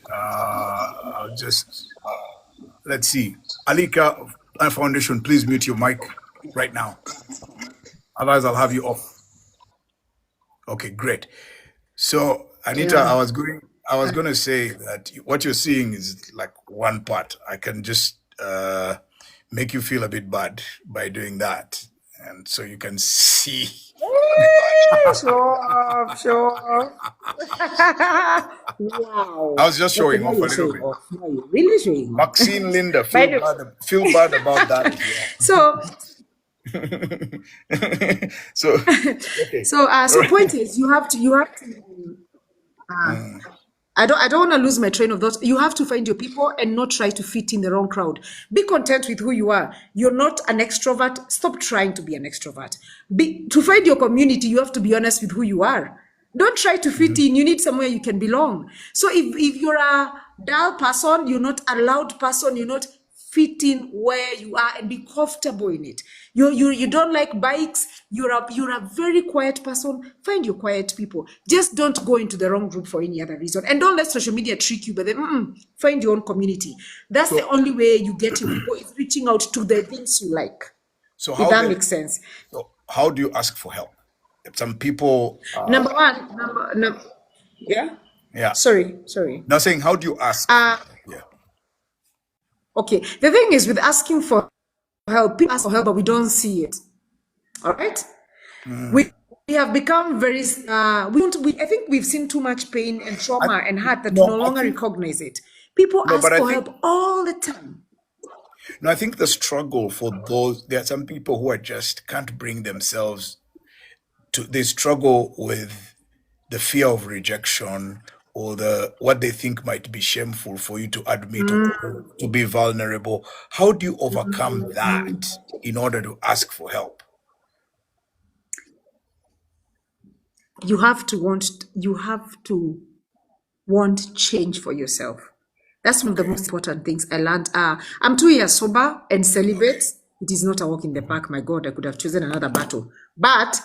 Let's see. Alika Foundation, please mute your mic right now. Otherwise, I'll have you off. Okay, great. So, Anita, I was going to say that what you're seeing is like one part. I can just make you feel a bit bad by doing that, and so you can see. Sure. Wow. I was just showing off a little bit. No, you're really showing off. Maxine Linda, feel bad about that. So, So, okay. So point is, you have to. I don't want to lose my train of thought. You have to find your people and not try to fit in the wrong crowd. Be content with who you are. You're not an extrovert. Stop trying to be an extrovert. To find your community, you have to be honest with who you are. Don't try to fit in. You need somewhere you can belong. So if you're a dull person, you're not a loud person, you're not fit in where you are and be comfortable in it. You don't like bikes, you're a very quiet person. Find your quiet people. Just don't go into the wrong group for any other reason. And don't let social media trick you, but then find your own community. That's the only way you get your people, is reaching out to the things you like. So If that makes sense. So how do you ask for help? Some people. Number one, yeah. Yeah. Sorry. Now saying, how do you ask? Yeah. Okay. The thing is, with asking for help, people ask for help, but we don't see it. All right. We have become very. I think we've seen too much pain and trauma and hurt that we no longer recognize it. People ask for help all the time. No, I think the struggle for those, there are some people who are just can't bring themselves to, they struggle with the fear of rejection or what they think might be shameful for you to admit or to be vulnerable. How do you overcome that in order to ask for help? You have to want change for yourself. That's one of the most important things I learned. I'm 2 years sober and celibate. It is not a walk in the park. My God, I could have chosen another battle. But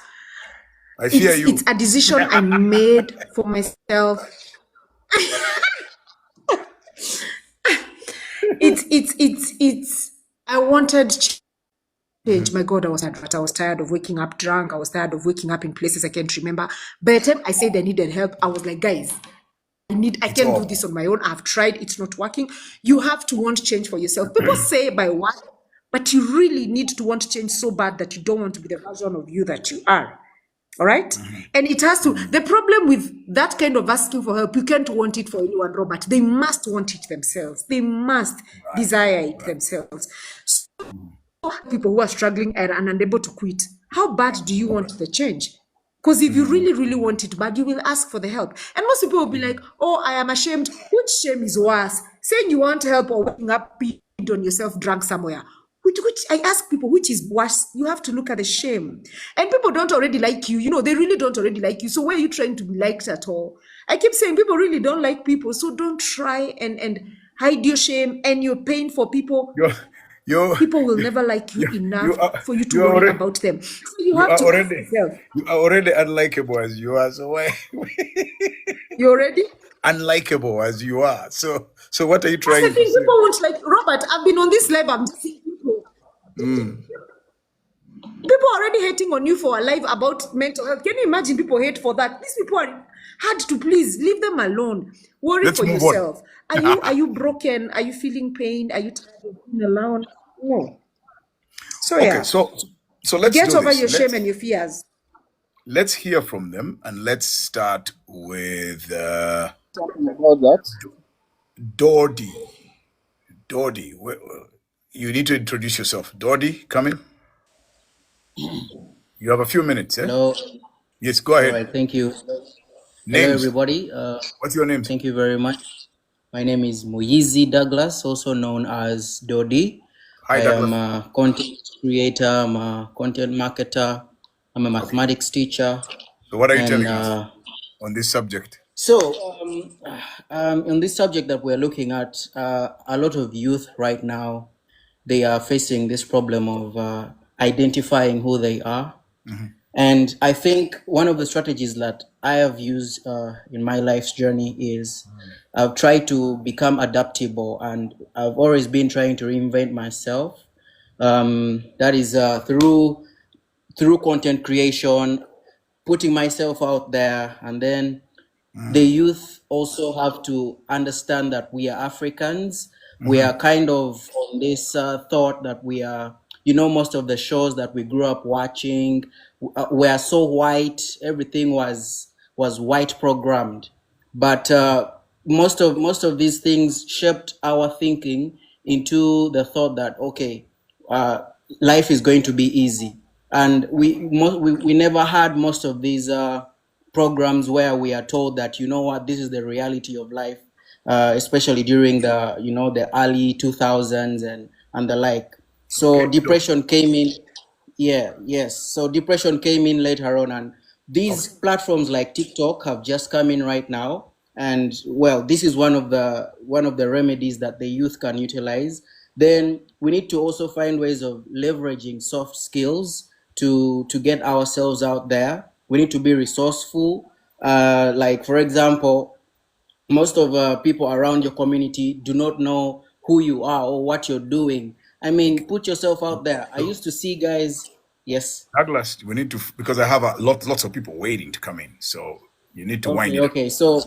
I fear you. It's a decision I made for myself. I wanted change. My God, I was tired of waking up drunk. I was tired of waking up in places I can't remember. By the time I said I needed help, I was like, guys, I can't do this on my own. I've tried, it's not working. You have to want change for yourself. People say by what, but you really need to want change so bad that you don't want to be the version of you that you are. All right? And it has to, the problem with that kind of asking for help, you can't want it for anyone, Robert. They must want it themselves. They must desire it themselves. So people who are struggling and unable to quit, how bad do you want the change? Because if you really, really want it bad, you will ask for the help. And most people will be like, oh, I am ashamed. Which shame is worse? Saying you want help or waking up, peed on yourself, drunk somewhere. Which I ask people, which is worse? You have to look at the shame. And people don't already like you. They really don't already like you. So why are you trying to be liked at all? I keep saying people really don't like people. So don't try and hide your shame and your pain for people. People will never like you enough for you to worry about them. So you have to ask yourself. You are already unlikable as you are. So why? You already? Unlikable as you are. So what are you trying to say? People won't like, Robert, I've been on this live. I'm just seeing people. People are already hating on you for a live about mental health. Can you imagine people hate for that? These people are hard to please. Leave them alone. Worry for yourself. Are you broken? Are you feeling pain? Are you tired of being alone? No. So yeah. So let's get over your shame and your fears. Let's hear from them, and let's start with talking about that. Dodi. You need to introduce yourself. Dodi, come in. You have a few minutes. Hello. Yes, go ahead. All right, thank you. Names. Hello, everybody. What's your name? Thank you very much. My name is Muyizi Douglas, also known as Dodi. Hi, Douglas. I am a content creator. I'm a content marketer. I'm a mathematics teacher. So what are you telling us on this subject? So on this subject that we're looking at, a lot of youth right now, they are facing this problem of identifying who they are. And I think one of the strategies that I have used in my life's journey is I've tried to become adaptable, and I've always been trying to reinvent myself. That is through content creation, putting myself out there, and then the youth also have to understand that we are Africans. We are kind of on this thought that we are, most of the shows that we grew up watching were so white. Everything was white programmed, but most of these things shaped our thinking into the thought that life is going to be easy. And we never had most of these programs where we are told that, you know what, this is the reality of life, especially during the early 2000s and the like. So Okay, so depression came in. Yeah, yes. So depression came in later on, and these okay, platforms like TikTok have just come in right now. And well, this is one of the remedies that the youth can utilize. Then we need to also find ways of leveraging soft skills to get ourselves out there. We need to be resourceful. Like for example, most of people around your community do not know who you are or what you're doing. I mean, put yourself out there. I so used to see guys. Yes. Douglas, we need to, because I have lots of people waiting to come in, so you need to wind Okay, it up. okay. So,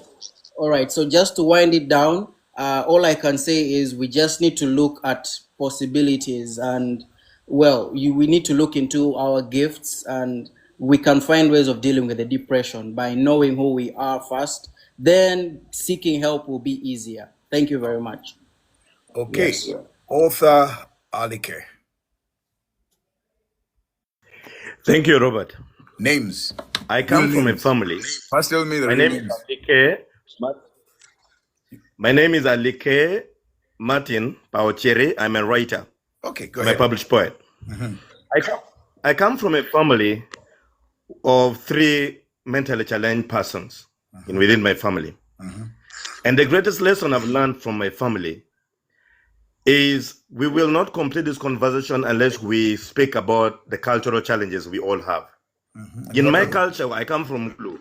all right. So, just to wind it down, all I can say is we just need to look at possibilities, and well, we need to look into our gifts, and we can find ways of dealing with the depression by knowing who we are first. Then seeking help will be easier. Thank you very much. Okay, Yes. author Alike. Thank you, Robert. Names, I real come from a names. family. First, tell me the My real name is names. Alike. My name is Alike Martin Paochere. I'm a writer. Okay, go I'm a ahead. published poet. I come from a family of 3 mentally challenged persons within my family. And the greatest lesson I've learned from my family is we will not complete this conversation unless we speak about the cultural challenges we all have. And In what my are they? culture, I come from Gulu.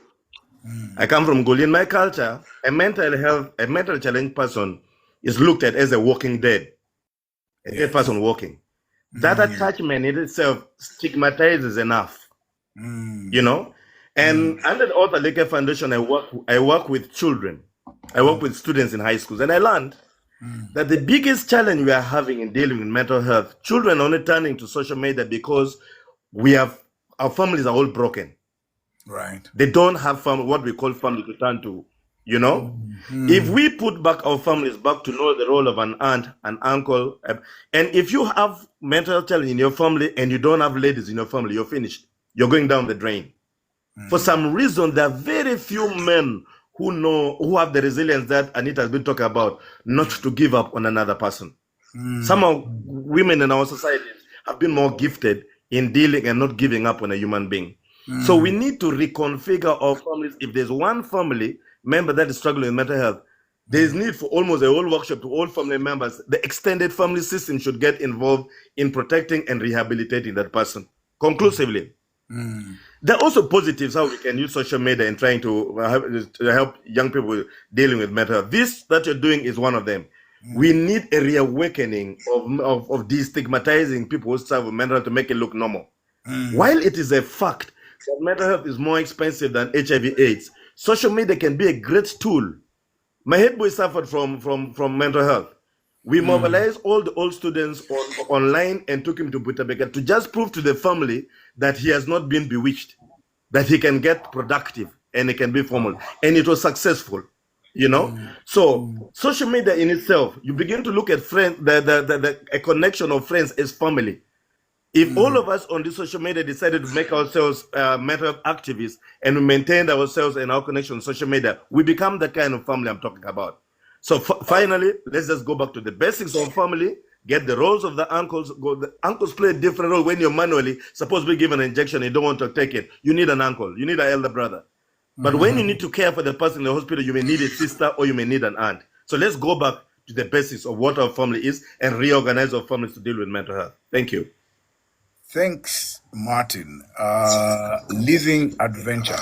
I come from Gulu. In my culture, a mentally challenged person is looked at as a walking dead, a dead Yes. person walking. That attachment in itself stigmatizes enough, you know. And under the Author Leke Foundation, I work with children. I work with students in high schools, and I learned that the biggest challenge we are having in dealing with mental health, children are only turning to social media because our families are all broken. Right. They don't have what we call family to turn to, you know. If we put back our families back to know the role of an aunt, an uncle, and if you have mental challenge in your family and you don't have ladies in your family, you're finished. You're going down the drain. For some reason, there are very few men who have the resilience that Anita has been talking about, not to give up on another person. Some of women in our society have been more gifted in dealing and not giving up on a human being. So we need to reconfigure our families. If there's one family member that is struggling with mental health, there is need for almost a whole workshop to all family members. The extended family system should get involved in protecting and rehabilitating that person conclusively. There are also positives how we can use social media in trying to help young people dealing with mental health. This that you're doing is one of them. We need a reawakening of destigmatizing people who struggle with mental health to make it look normal. While it is a fact that mental health is more expensive than HIV/AIDS, social media can be a great tool. My head boy suffered from mental health. We mobilized all the old students online and took him to Butabeka to just prove to the family that he has not been bewitched, that he can get productive and he can be formal. And it was successful, you know? So social media in itself, you begin to look at friends, a connection of friends as family. If all of us on the social media decided to make ourselves mental health activists and we maintained ourselves and our connection on social media, we become the kind of family I'm talking about. So finally, let's just go back to the basics of family, get the roles of the uncles. The uncles play a different role when you're manually supposed to be given an injection, you don't want to take it. You need an uncle, you need an elder brother. But when you need to care for the person in the hospital, you may need a sister or you may need an aunt. So let's go back to the basics of what our family is and reorganize our families to deal with mental health. Thank you. Thanks, Martin. Living Adventure.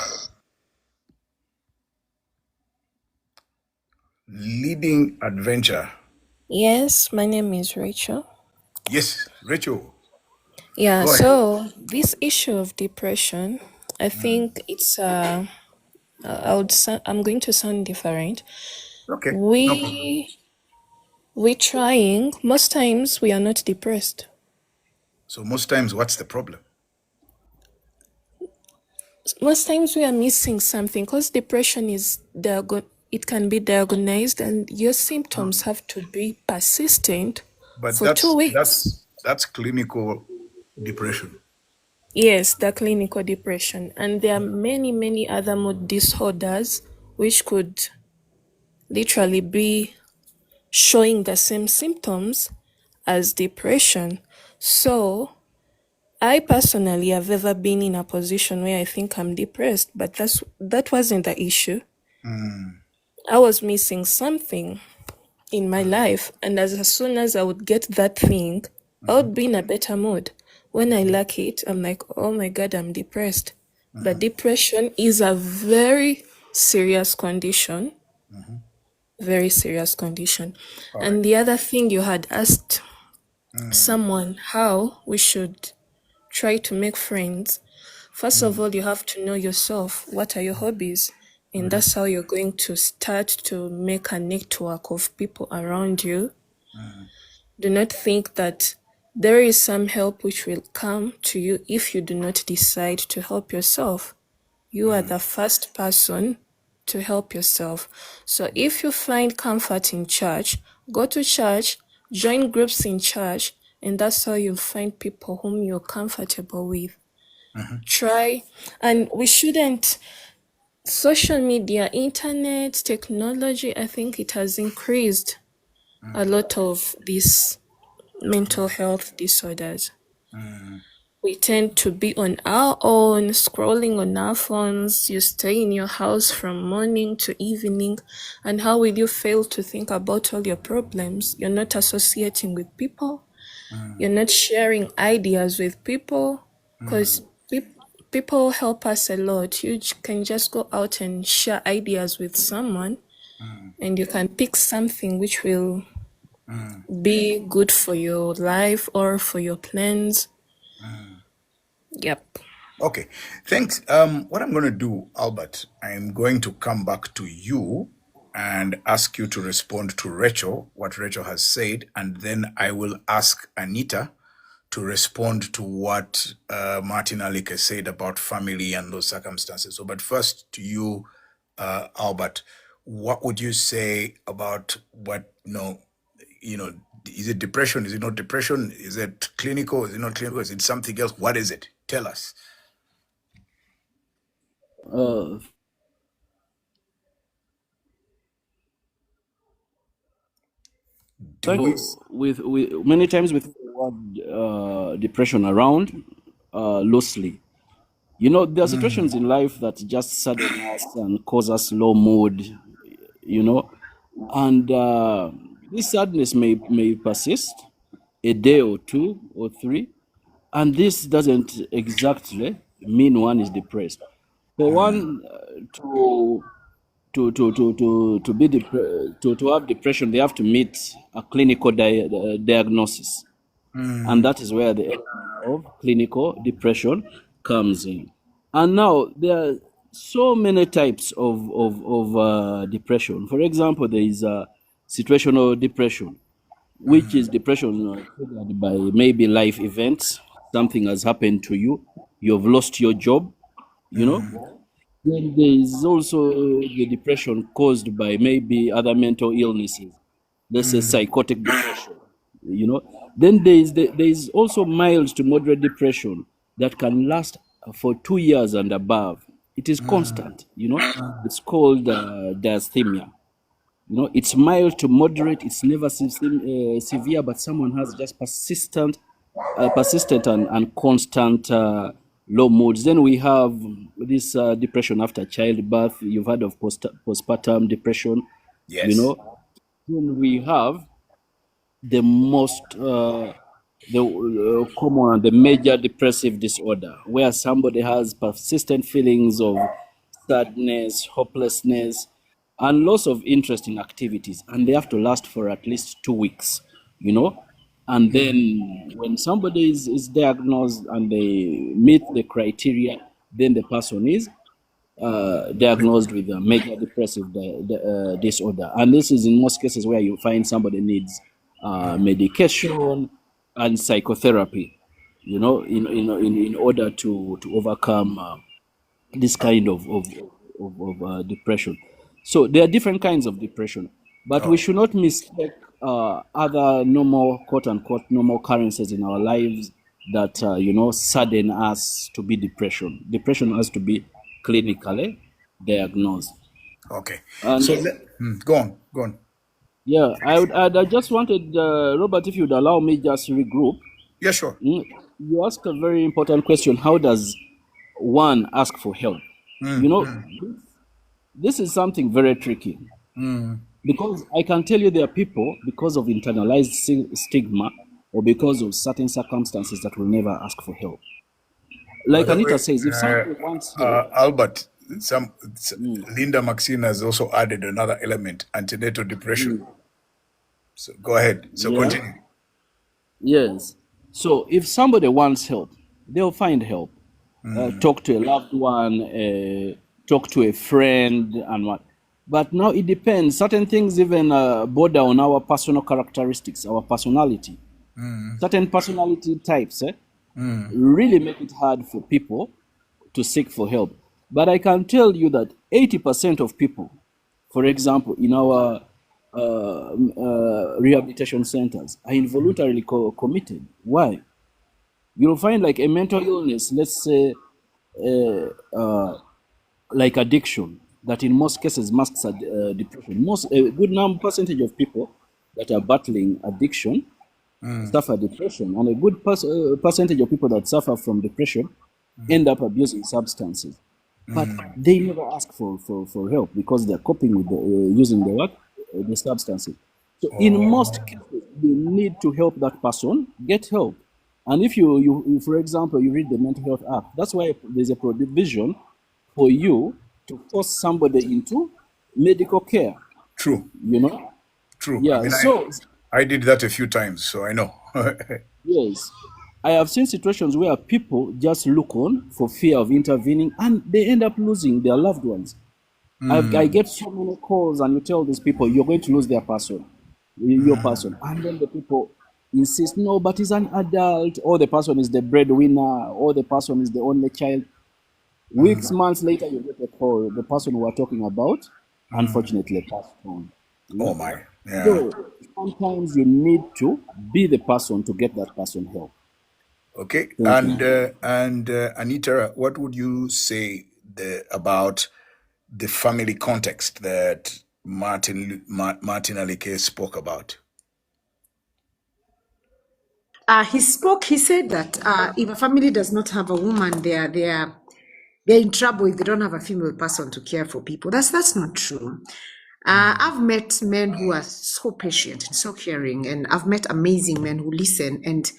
Leading Adventure. Yes, my name is Rachel. Yes, Rachel. Yeah, Go ahead. so this issue of depression, I think it's I'm going to sound different. Okay, no problem. We trying, most times we are not depressed. So most times, what's the problem? Most times we are missing something because depression is it can be diagnosed and your symptoms have to be persistent But for 2 weeks. that's clinical Depression. Yes, the clinical depression. And there are many, many other mood disorders which could literally be showing the same symptoms as depression. So, I personally have ever been in a position where I think I'm depressed, but that wasn't the issue. I was missing something in my life, and as soon as I would get that thing, I would be in a better mood. When I lack it, I'm like, oh my God, I'm depressed. But depression is a very serious condition, very serious condition. All right. And the other thing, you had asked someone how we should try to make friends. First of all, you have to know yourself. What are your hobbies? And that's how you're going to start to make a network of people around you. Do not think that there is some help which will come to you if you do not decide to help yourself. You are the first person to help yourself. So if you find comfort in church, go to church, join groups in church, and that's how you'll find people whom you're comfortable with. Try, and we shouldn't, social media, internet, technology, I think it has increased a lot of these mental health disorders. We tend to be on our own, scrolling on our phones. You stay in your house from morning to evening. And how will you fail to think about all your problems? You're not associating with people. You're not sharing ideas with people. Because people help us a lot. You can just go out and share ideas with someone, and you can pick something which will be good for your life or for your plans. Yep. Okay, thanks. What I'm going to do, Albert, I'm going to come back to you and ask you to respond to Rachel, what Rachel has said, and then I will ask Anita to respond to what Martin Alike said about family and those circumstances. So, but first to you, Albert, what would you say about what, is it depression? Is it not depression? Is it clinical? Is it not clinical? Is it something else? What is it? Tell us. Uh, Do we? with many times with the word depression around loosely. There are situations in life that just sadden us and cause us low mood, you know, and this sadness may persist a day or two or three, and this doesn't exactly mean one is depressed. For one to be to have depression, they have to meet a clinical diagnosis, and that is where the element of clinical depression comes in. And now there are so many types of depression. For example, there is situational depression, which is depression triggered by maybe life events. Something has happened to you. You've lost your job. You know. Then there is also the depression caused by maybe other mental illnesses. Let's say psychotic depression. Then there is also mild to moderate depression that can last for 2 years and above. It is constant. It's called dysthymia. It's mild to moderate. It's never severe, but someone has just persistent and constant low moods. Then we have this depression after childbirth. You've heard of postpartum depression. Yes. Then we have the most common and the major depressive disorder, where somebody has persistent feelings of sadness, hopelessness, and loss of interest in activities, and they have to last for at least 2 weeks. And then when somebody is diagnosed and they meet the criteria, then the person is diagnosed with a major depressive disorder. And this is in most cases where you find somebody needs medication and psychotherapy, in order to overcome this kind of depression. So there are different kinds of depression, but we should not mistake other normal, quote unquote, normal occurrences in our lives that sadden us to be depression. Depression has to be clinically diagnosed. Okay. And So go on. yeah, I just wanted Robert, if you'd allow me just regroup. Yeah, sure. You asked a very important question. How does one ask for help? This is something very tricky because I can tell you there are people, because of internalized stigma or because of certain circumstances, that will never ask for help. By Like the Anita way, says, if somebody wants help, Albert, Linda Maxine has also added another element, antenatal depression. So go ahead. So yeah, continue. yes. So if somebody wants help, they'll find help. Talk to a loved one, talk to a friend, and what. But now it depends. Certain things even border on our personal characteristics, our personality. Certain personality types really make it hard for people to seek for help. But I can tell you that 80% of people, for example, in our rehabilitation centers, are involuntarily committed. Why? You'll find like a mental illness, let's say, like addiction, that in most cases masks depression. A good percentage of people that are battling addiction suffer depression, and a good percentage of people that suffer from depression end up abusing substances. But they never ask for help because they're coping with using the substances. So in most cases, you need to help that person get help. And if you for example, you read the Mental Health Act, that's why there's a provision for you to force somebody into medical care. True. True. Yeah. I mean, So I did that a few times, so I know. yes, I have seen situations where people just look on for fear of intervening, and they end up losing their loved ones. I get so many calls, and you tell these people you're going to lose their person, your person, and then the people insist, no, but he's an adult, or the person is the breadwinner, or the person is the only child. Weeks, months later, you get a call. The person we are talking about, unfortunately, passed on. Oh my. Yeah. So sometimes you need to be the person to get that person help. Okay. Thank you. And Anita, what would you say about the family context that Martin Alike spoke about? He said that if a family does not have a woman, they're in trouble if they don't have a female person to care for people. That's not true. I've met men who are so patient and so caring, and I've met amazing men who listen and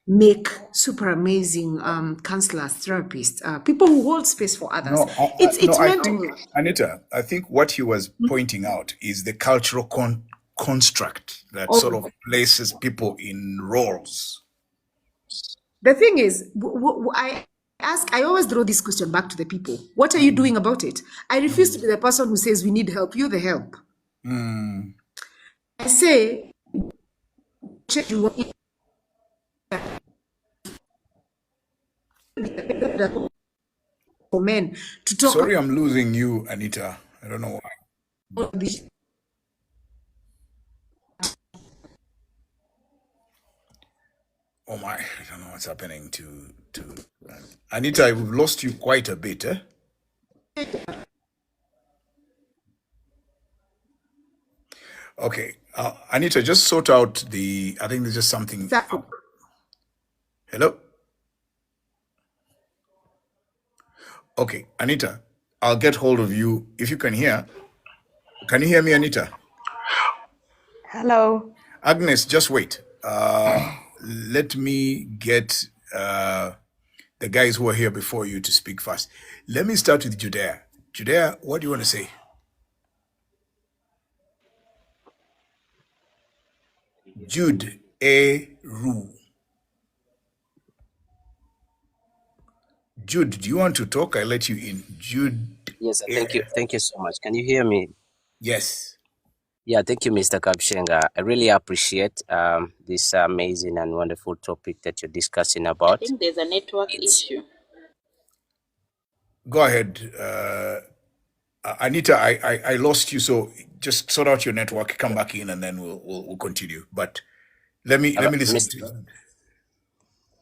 make super amazing counselors, therapists, people who hold space for others. It's I meant think, to. Anita, I think what he was pointing out is the cultural construct that Oh, sort of places people in roles. the thing is, I always throw this question back to the people. What are you doing about it? I refuse to be the person who says we need help. You're the help. I say, for men to talk Sorry, I'm losing you, Anita. I don't know why. about this. Oh my, I don't know what's happening to Anita. We've lost you quite a bit, eh? Okay, Anita, just sort out I think there's just something. Exactly. Hello? Okay, Anita, I'll get hold of you if you can hear. Can you hear me, Anita? Hello. Agnes, just wait. Let me get the guys who are here before you to speak first. Let me start with Judea. Judea, what do you want to say? Jude A. Rue. Jude, do you want to talk? I let you in. Jude. Yes, thank you. Thank you so much. Can you hear me? Yes. Yeah, thank you, Mr. Kabshenga. I really appreciate this amazing and wonderful topic that you're discussing about. I think there's a network issue. Go ahead. Anita, I lost you, so just sort out your network, come back in, and then we'll continue. But let me listen to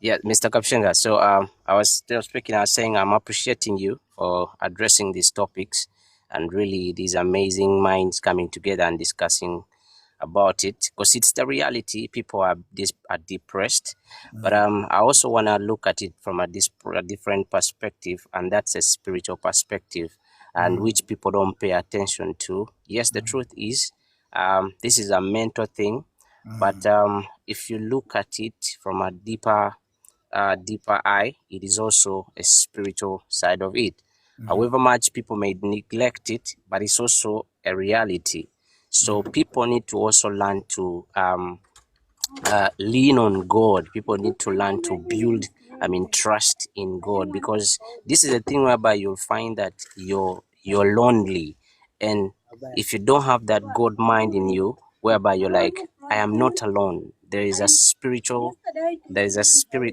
you. Yeah, Mr. Kapshenga. So I was still speaking. I was saying I'm appreciating you for addressing these topics, and really these amazing minds coming together and discussing about it, because it's the reality. People are depressed, but I also want to look at it from a different perspective, and that's a spiritual perspective, and which people don't pay attention to. Yes, the truth is, this is a mental thing, but if you look at it from a deeper eye, it is also a spiritual side of it. However much people may neglect it, but it's also a reality. So people need to also learn to lean on God. People need to learn to build, trust in God, because this is a thing whereby you'll find that you're lonely, and if you don't have that God mind in you, whereby you're like, I am not alone. There is a spirit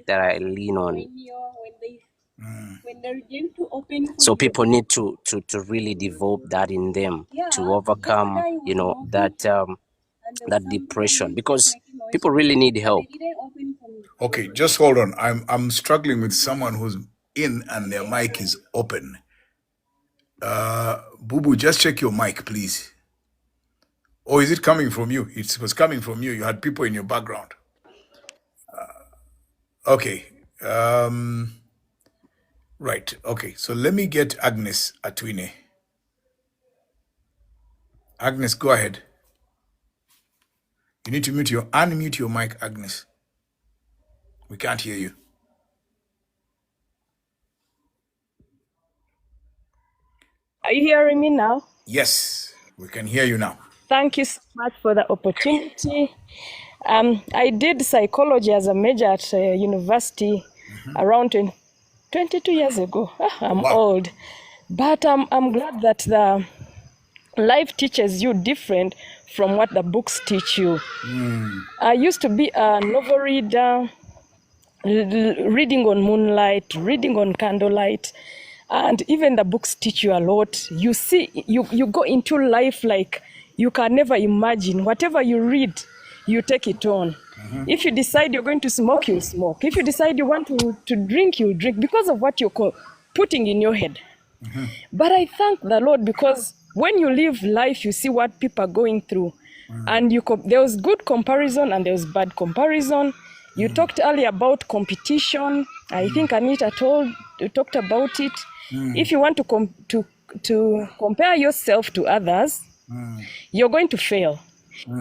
that I lean on. So people need to really develop that in them to overcome, that depression, because people really need help. Okay, just hold on. I'm struggling with someone who's in and their mic is open. Boo Boo, just check your mic, please. Or is it coming from you? It was coming from you. You had people in your background. Okay. Right. Okay. So let me get Agnes Atwine. Agnes, go ahead. You need to unmute your mic, Agnes. We can't hear you. Are you hearing me now? Yes, we can hear you now. Thank you so much for the opportunity. I did psychology as a major at university around 22 years ago. I'm Wow. old. But I'm glad that the life teaches you different from what the books teach you. I used to be a novel reader, reading on moonlight, reading on candlelight, and even the books teach you a lot. You see, you go into life like you can never imagine. Whatever you read, you take it on. If you decide you're going to smoke, you smoke. If you decide you want to drink, you drink because of what you're putting in your head. But I thank the Lord, because when you live life, you see what people are going through. And there was good comparison and there was bad comparison. You talked earlier about competition. I think Anita talked about it. If you want to compare yourself to others, you're going to fail.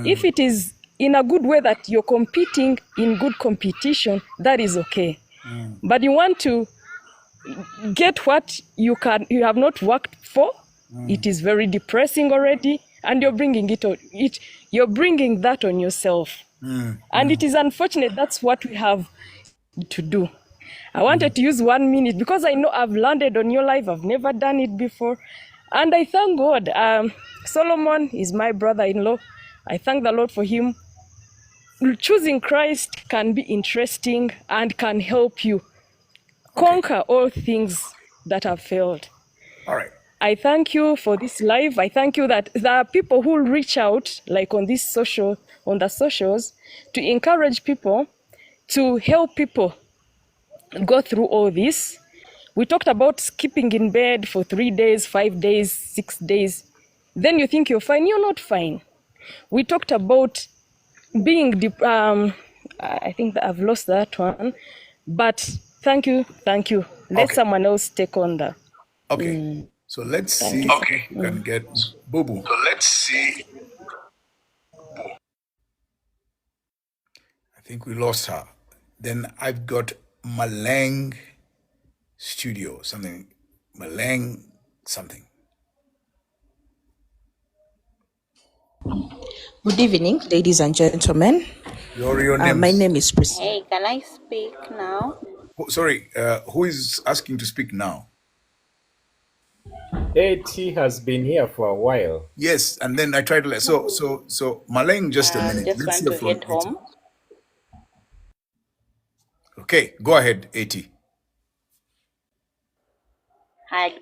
If it is in a good way that you're competing in good competition, that is okay. But you want to get what you have not worked for, it is very depressing already, and you're bringing you're bringing that on yourself. And it is unfortunate. That's what we have to do. I wanted to use 1 minute because I know I've landed on your life. I've never done it before, and I thank God. Solomon is my brother-in-law. I thank the Lord for him. Choosing Christ can be interesting and can help you conquer all things that have failed. All right. I thank you for this live. I thank you that there are people who reach out, like on the socials, to encourage people, to help people go through all this. We talked about skipping in bed for 3 days, 5 days, 6 days. Then you think you're fine. You're not fine. We talked about being I think that I've lost that one. But thank you. Let someone else take on that. Okay. So let's see you. if we can get Boo Boo. I think we lost her. Then I've got Maleng Studio, something. Maleng something. Good evening, ladies and gentlemen. Your name. My name is Priscilla. Hey, can I speak now? Sorry, who is asking to speak now? AT has been here for a while. Yes, and then I tried to so Maleng, just a minute. Just Let's want hear to from head AT. home. Okay, go ahead, AT. Hi.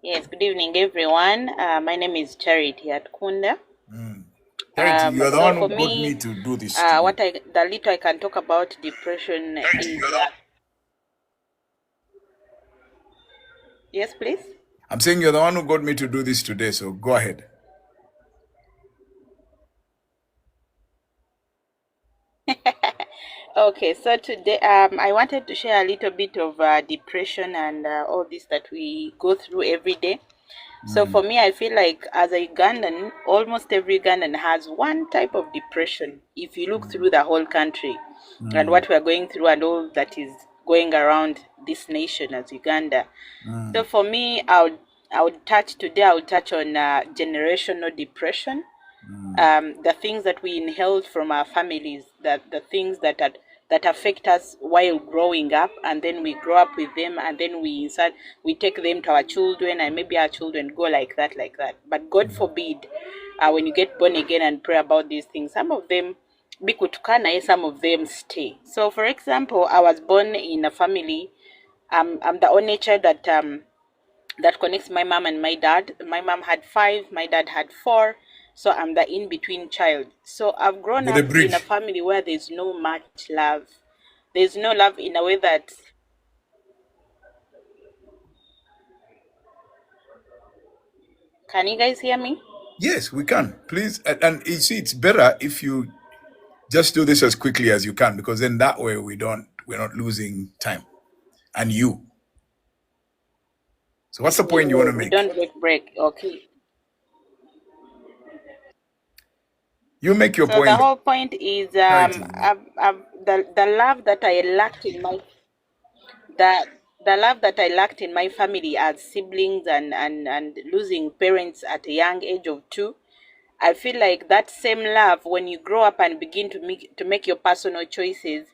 Yes, good evening, everyone. My name is Charity Atkunda. Charity, you're the So one for who got me me, to do this today. the little I can talk about depression is yes, please. I'm saying you're the one who got me to do this today, so go ahead. Okay, so today I wanted to share a little bit of depression and all this that we go through every day. So for me, I feel like as a Ugandan, almost every Ugandan has one type of depression. If you look through the whole country and what we are going through and all that is going around this nation as Uganda. So for me, I would touch today. I would touch on generational depression, the things that we inherit from our families, that the things that affect us while growing up, and then we grow up with them, and then we take them to our children, and maybe our children go like that, like that. But God forbid, when you get born again and pray about these things, some of them bikutukana, some of them stay. So, for example, I was born in a family. I'm the only child that connects my mom and my dad. My mom had five, my dad had four. So I'm the in between child. So I've grown You're the up in a bridge. family where there's no much love. There's no love in a way that. Can you guys hear me? Yes, we can. Please. And you see, it's better if you just do this as quickly as you can, because then that way we're not losing time. And you. So what's the point you want to We make? don't break. Okay. You make your So the point. whole point is Charity. the love that I lacked in my the the love that I lacked in my family as siblings and losing parents at a young age of 2. I feel like that same love, when you grow up and begin to make your personal choices,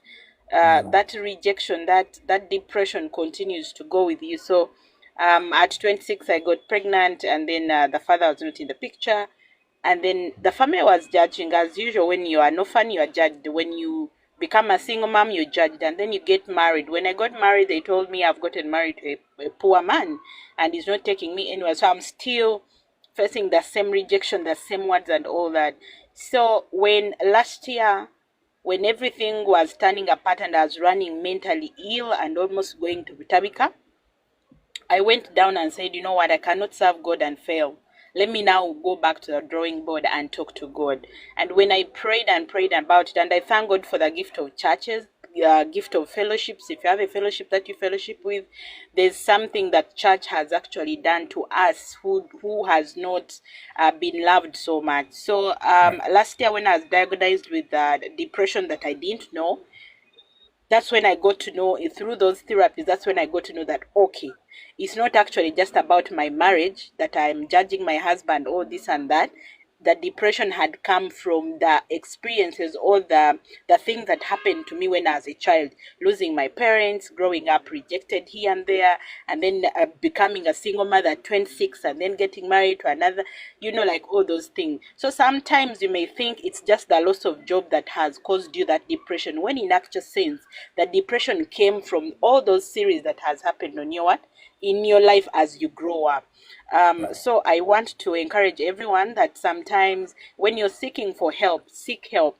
that rejection, that depression continues to go with you. So, at 26, I got pregnant, and then the father was not in the picture, and then the family was judging as usual. When you are an orphan, you are judged. When you become a single mom, you're judged, and then you get married. When I got married, they told me I've gotten married to a poor man, and he's not taking me anywhere. So I'm still facing the same rejection, the same words, and all that. So when last year, when everything was turning apart and I was running mentally ill and almost going to Butabika, I went down and said, you know what, I cannot serve God and fail. Let me now go back to the drawing board and talk to God. And when I prayed and prayed about it, and I thank God for the gift of churches, gift of fellowships. If you have a fellowship that you fellowship with, there's something that church has actually done to us who has not been loved so much. So last year when I was diagnosed with depression that I didn't know, that's when I got to know through those therapies. That's when I got to know that, okay, it's not actually just about my marriage, that I'm judging my husband, all this and that. The depression had come from the experiences, all the things that happened to me when I was a child, losing my parents, growing up rejected here and there, and then becoming a single mother at 26, and then getting married to another, like all those things. So sometimes you may think it's just the loss of job that has caused you that depression, when in actual sense, the depression came from all those series that has happened on your what? In your life as you grow up. So I want to encourage everyone that sometimes when you're seeking for help, seek help.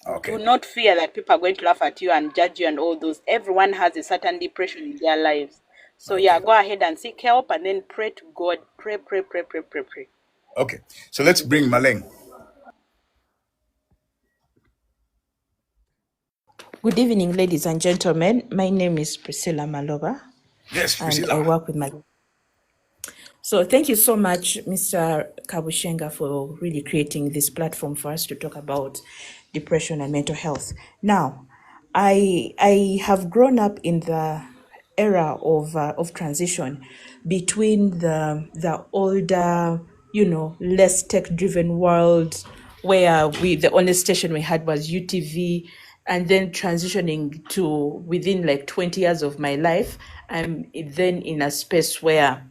Okay. Do not fear that people are going to laugh at you and judge you and all those. Everyone has a certain depression in their lives. So yeah, go ahead and seek help and then pray to God. Pray, pray, pray, pray, pray, pray. Okay. So let's bring Maleng. Good evening, ladies and gentlemen. My name is Priscilla Maloba. Yes, And Priscilla. I work with my. So thank you so much, Mr. Kabushenga, for really creating this platform for us to talk about depression and mental health. Now, I have grown up in the era of transition between the older, less tech-driven world, where the only station we had was UTV, and then transitioning to within like 20 years of my life, I'm then in a space where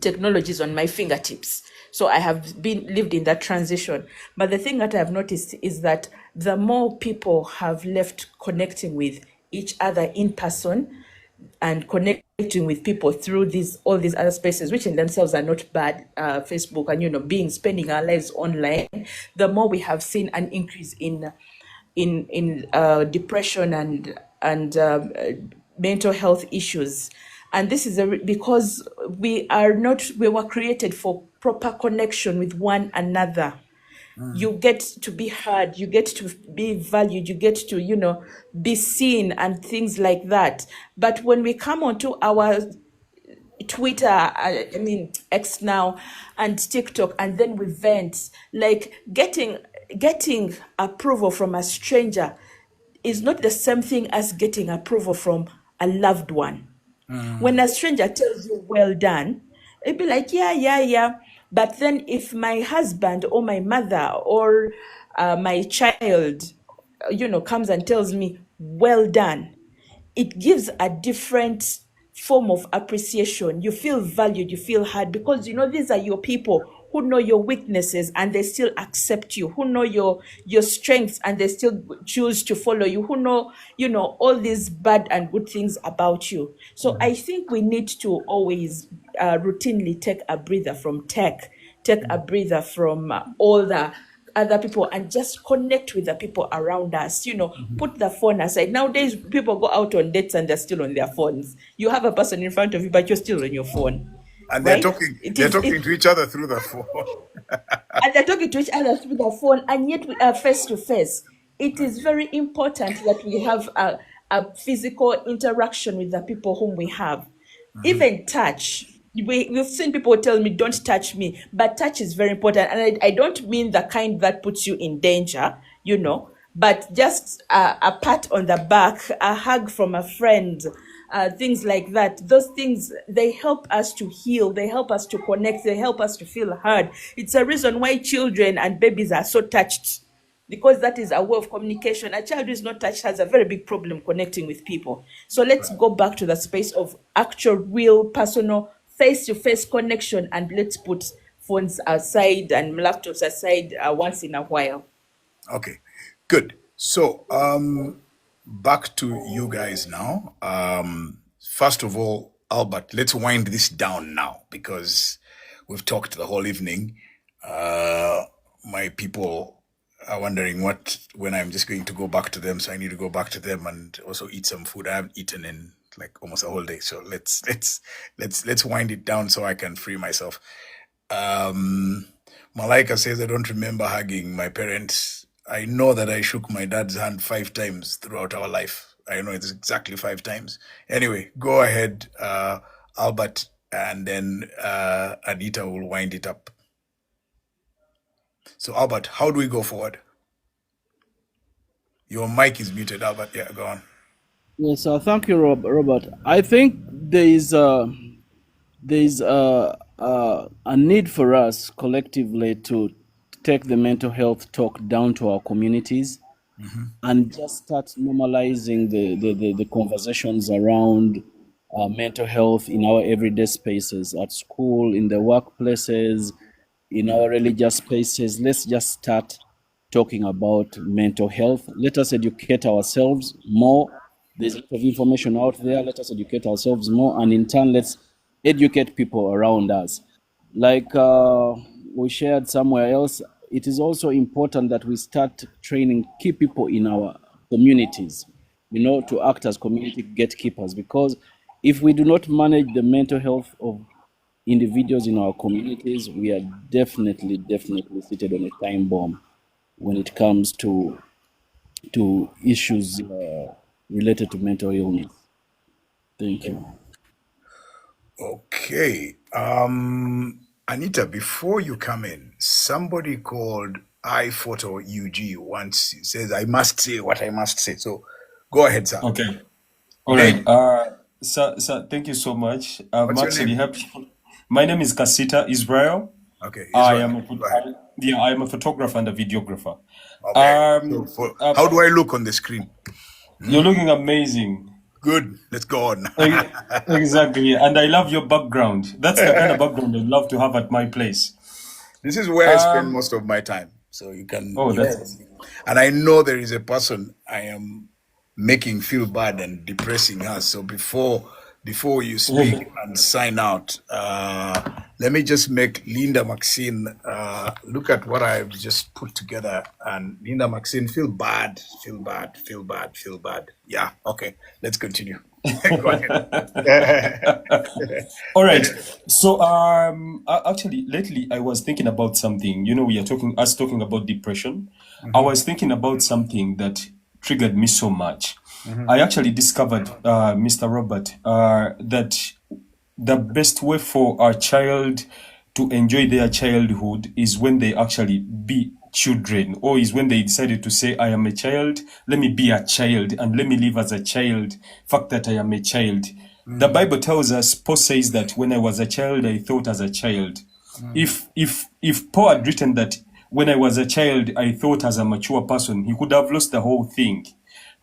technology is on my fingertips. So I have lived in that transition. But the thing that I have noticed is that the more people have left connecting with each other in person and connecting with people through all these other spaces, which in themselves are not bad, Facebook and spending our lives online, the more we have seen an increase in depression and mental health issues. And this is because we were created for proper connection with one another. You get to be heard, you get to be valued, you get to be seen and things like that. But when we come onto our Twitter, I mean X now, and TikTok, and then we vent, like getting approval from a stranger is not the same thing as getting approval from a loved one. When a stranger tells you well done, it'd be like, yeah, yeah, yeah. But then if my husband or my mother or my child, comes and tells me well done, it gives a different form of appreciation. You feel valued, you feel heard, because these are your people who know your weaknesses and they still accept you, who know your strengths and they still choose to follow you, who know all these bad and good things about you. So I think we need to always routinely take a breather from tech, take a breather from all the other people, and just connect with the people around us. Put the phone aside. Nowadays people go out on dates and they're still on their phones. You have a person in front of you but you're still on your phone, And they're right? talking to each other through the phone. And they're talking to each other through the phone, and yet we are face to face. It is very important that we have a physical interaction with the people whom we have. Even touch. We've seen people tell me, don't touch me, but touch is very important. And I don't mean the kind that puts you in danger, but just a pat on the back, a hug from a friend, things like that. Those things, they help us to heal, they help us to connect, they help us to feel heard. It's a reason why children and babies are so touched, because that is a way of communication. A child who is not touched has a very big problem connecting with people. So let's go back to the space of actual, real, personal, face-to-face connection, and let's put phones aside and laptops aside once in a while. Okay, good. So back to you guys now. First of all, Albert, let's wind this down now because we've talked the whole evening. My people are wondering when I'm just going to go back to them, so I need to go back to them and also eat some food I haven't eaten in like almost a whole day. So let's wind it down so I can free myself. Malaika says, I don't remember hugging my parents. I know that I shook my dad's hand 5 times throughout our life. I know it's exactly 5 times. Anyway, go ahead, Albert, and then Anita will wind it up. So, Albert, how do we go forward? Your mic is muted, Albert. Yeah, go on. Yes, thank you, Robert. I think there is a need for us collectively to take the mental health talk down to our communities and just start normalizing the conversations around mental health in our everyday spaces, at school, in the workplaces, in our religious spaces. Let's just start talking about mental health. Let us educate ourselves more. There's a lot of information out there. Let us educate ourselves more, and in turn, let's educate people around us. Like we shared somewhere else, it is also important that we start training key people in our communities, to act as community gatekeepers. Because if we do not manage the mental health of individuals in our communities, we are definitely seated on a time bomb when it comes to issues related to mental illness. Thank you. Okay. Anita, before you come in, somebody called iPhoto UG once says, I must say what I must say. So go ahead, sir. Okay. All right. Sir, thank you so much. What's your name? My name is Kasita Israel. Okay. Israel. I am a photographer and a videographer. Okay. How do I look on the screen? You're looking amazing. Good. Let's go on. Exactly. And I love your background. That's the kind of background I'd love to have at my place. This is where I spend most of my time. So you can. Oh, that's. And I know there is a person I am making feel bad and depressing her. So before before you speak and sign out, let me just make Linda Maxine look at what I've just put together. And Linda Maxine, feel bad. Yeah, okay, let's continue. Go ahead. All right. So, actually, lately I was thinking about something. You know, we are talking about depression. I was thinking about something that triggered me so much. I actually discovered, Mr. Robert, that the best way for our child to enjoy their childhood is when they actually be children, or is when they decided to say, I am a child, let me be a child and let me live as a child. Fact that I am a child. The Bible tells us, Paul says that when I was a child, I thought as a child. If Paul had written that when I was a child, I thought as a mature person, he could have lost the whole thing.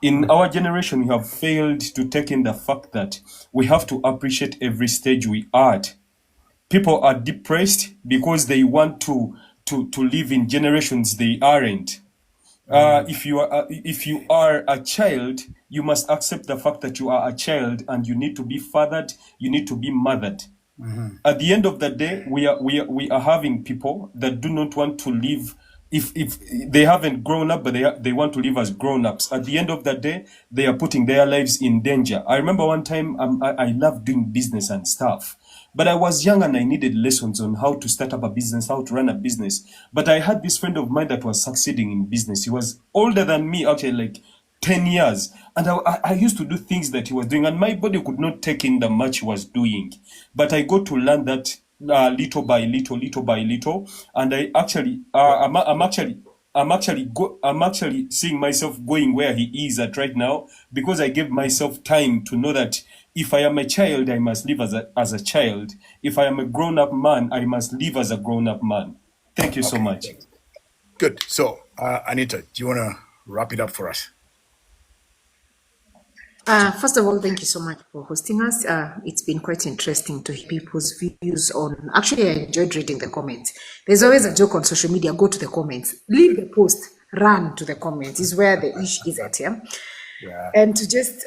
In our generation, we have failed to take in the fact that we have to appreciate every stage we are at. People are depressed because they want to live in generations they aren't. If you are a child, you must accept the fact that you are a child and you need to be fathered, you need to be mothered. At the end of the day, we are having people that do not want to live. If they haven't grown up, but they want to live as grown-ups. At the end of the day, they are putting their lives in danger. I remember one time, I loved doing business and stuff, but I was young and I needed lessons on how to start up a business, how to run a business. But I had this friend of mine that was succeeding in business. He was older than me, actually, like 10 years. And I used to do things that he was doing, and my body could not take in the much he was doing. But I got to learn that little by little. And I actually, I'm actually seeing myself going where he is at right now, because I gave myself time to know that if I am a child, I must live as a child. If I am a grown-up man, I must live as a grown-up man. Thank you so much. Good. So, Anita, do you want to wrap it up for us? First of all, thank you so much for hosting us. It's been quite interesting to hear people's views on. Actually, I enjoyed reading the comments. There's always a joke on social media: go to the comments, leave the post, run to the comments. Is where the issue is at, yeah. And to just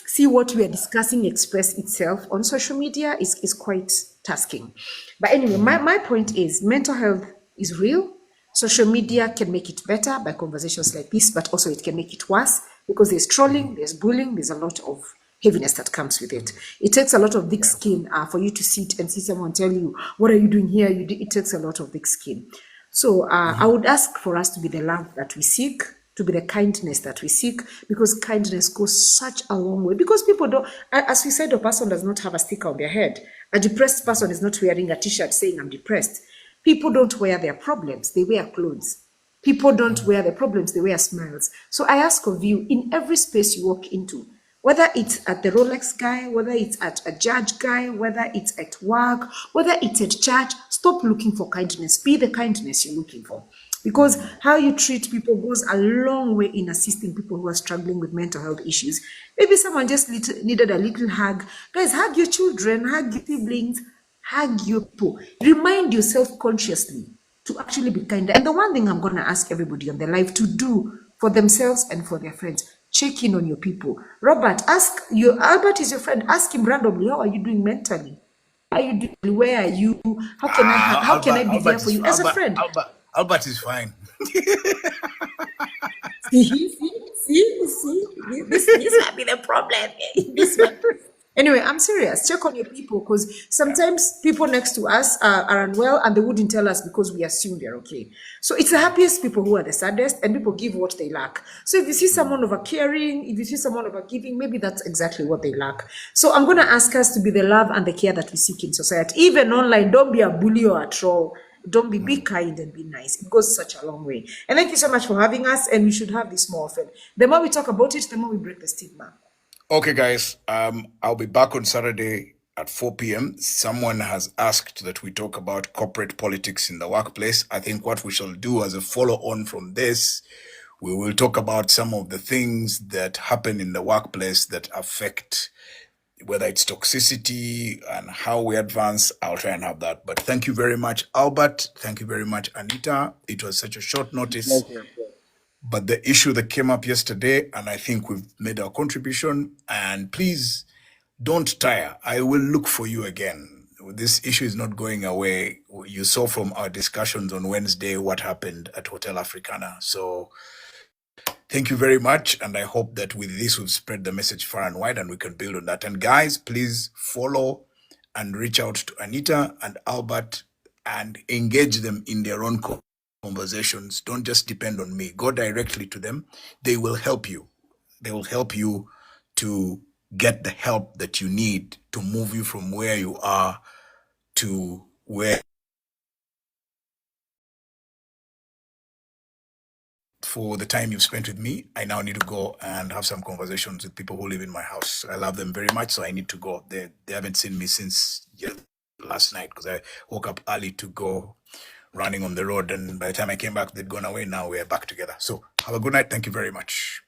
see what we are discussing express itself on social media is quite tasking. But anyway, my point is mental health is real. Social media can make it better by conversations like this, but also it can make it worse because there's trolling, there's bullying, there's a lot of heaviness that comes with it. It takes a lot of thick skin for you to sit and see someone tell you, what are you doing here? It takes a lot of thick skin. So I would ask for us to be the love that we seek, to be the kindness that we seek, because kindness goes such a long way. Because people don't, a suicidal person does not have a sticker on their head. A depressed person is not wearing a t-shirt saying, I'm depressed. People don't wear their problems, they wear clothes. People don't wear their problems, they wear smiles. So I ask of you, in every space you walk into, whether it's at the Rolex guy, whether it's at a judge guy, whether it's at work, whether it's at church, stop looking for kindness. Be the kindness you're looking for. Because how you treat people goes a long way in assisting people who are struggling with mental health issues. Maybe someone just needed a little hug. Guys, hug your children, hug your siblings, hug your people. Remind yourself consciously to actually be kinder. And the one thing I'm going to ask everybody on their life to do for themselves and for their friends, check in on your people. Albert is your friend. Ask him randomly, how are you doing mentally? How are you doing? Where are you? How can I be there for you as a friend? Albert is fine. See, this might be the problem. Anyway, I'm serious. Check on your people, because sometimes people next to us are unwell and they wouldn't tell us because we assume they're okay. So it's the happiest people who are the saddest, and people give what they lack. So if you see someone over caring, if you see someone over giving, maybe that's exactly what they lack. So I'm going to ask us to be the love and the care that we seek in society. Even online, don't be a bully or a troll. Don't be kind and be nice. It goes such a long way. And thank you so much for having us, and we should have this more often. The more we talk about it, the more we break the stigma. Okay, guys, I'll be back on Saturday at 4 p.m. Someone has asked that we talk about corporate politics in the workplace. I think what we shall do as a follow-on from this, we will talk about some of the things that happen in the workplace that affect whether it's toxicity and how we advance. I'll try and have that. But thank you very much, Albert. Thank you very much, Anita. It was such a short notice. But the issue that came up yesterday, and I think we've made our contribution, and please Don't tire. I will look for you again. This issue is not going away. You saw from our discussions on Wednesday what happened at Hotel Africana. So thank you very much. And I hope that with this, we've spread the message far and wide and we can build on that. And guys, please follow and reach out to Anita and Albert and engage them in their own conversations. Don't just depend on me. Go directly to them. They will help you. They will help you to get the help that you need to move you from where you are to where. For the time you've spent with me, I now need to go and have some conversations with people who live in my house. I love them very much, so I need to go. They haven't seen me since last night because I woke up early to go running on the road, and by the time I came back, they'd gone away. Now we're back together. So have a good night. Thank you very much.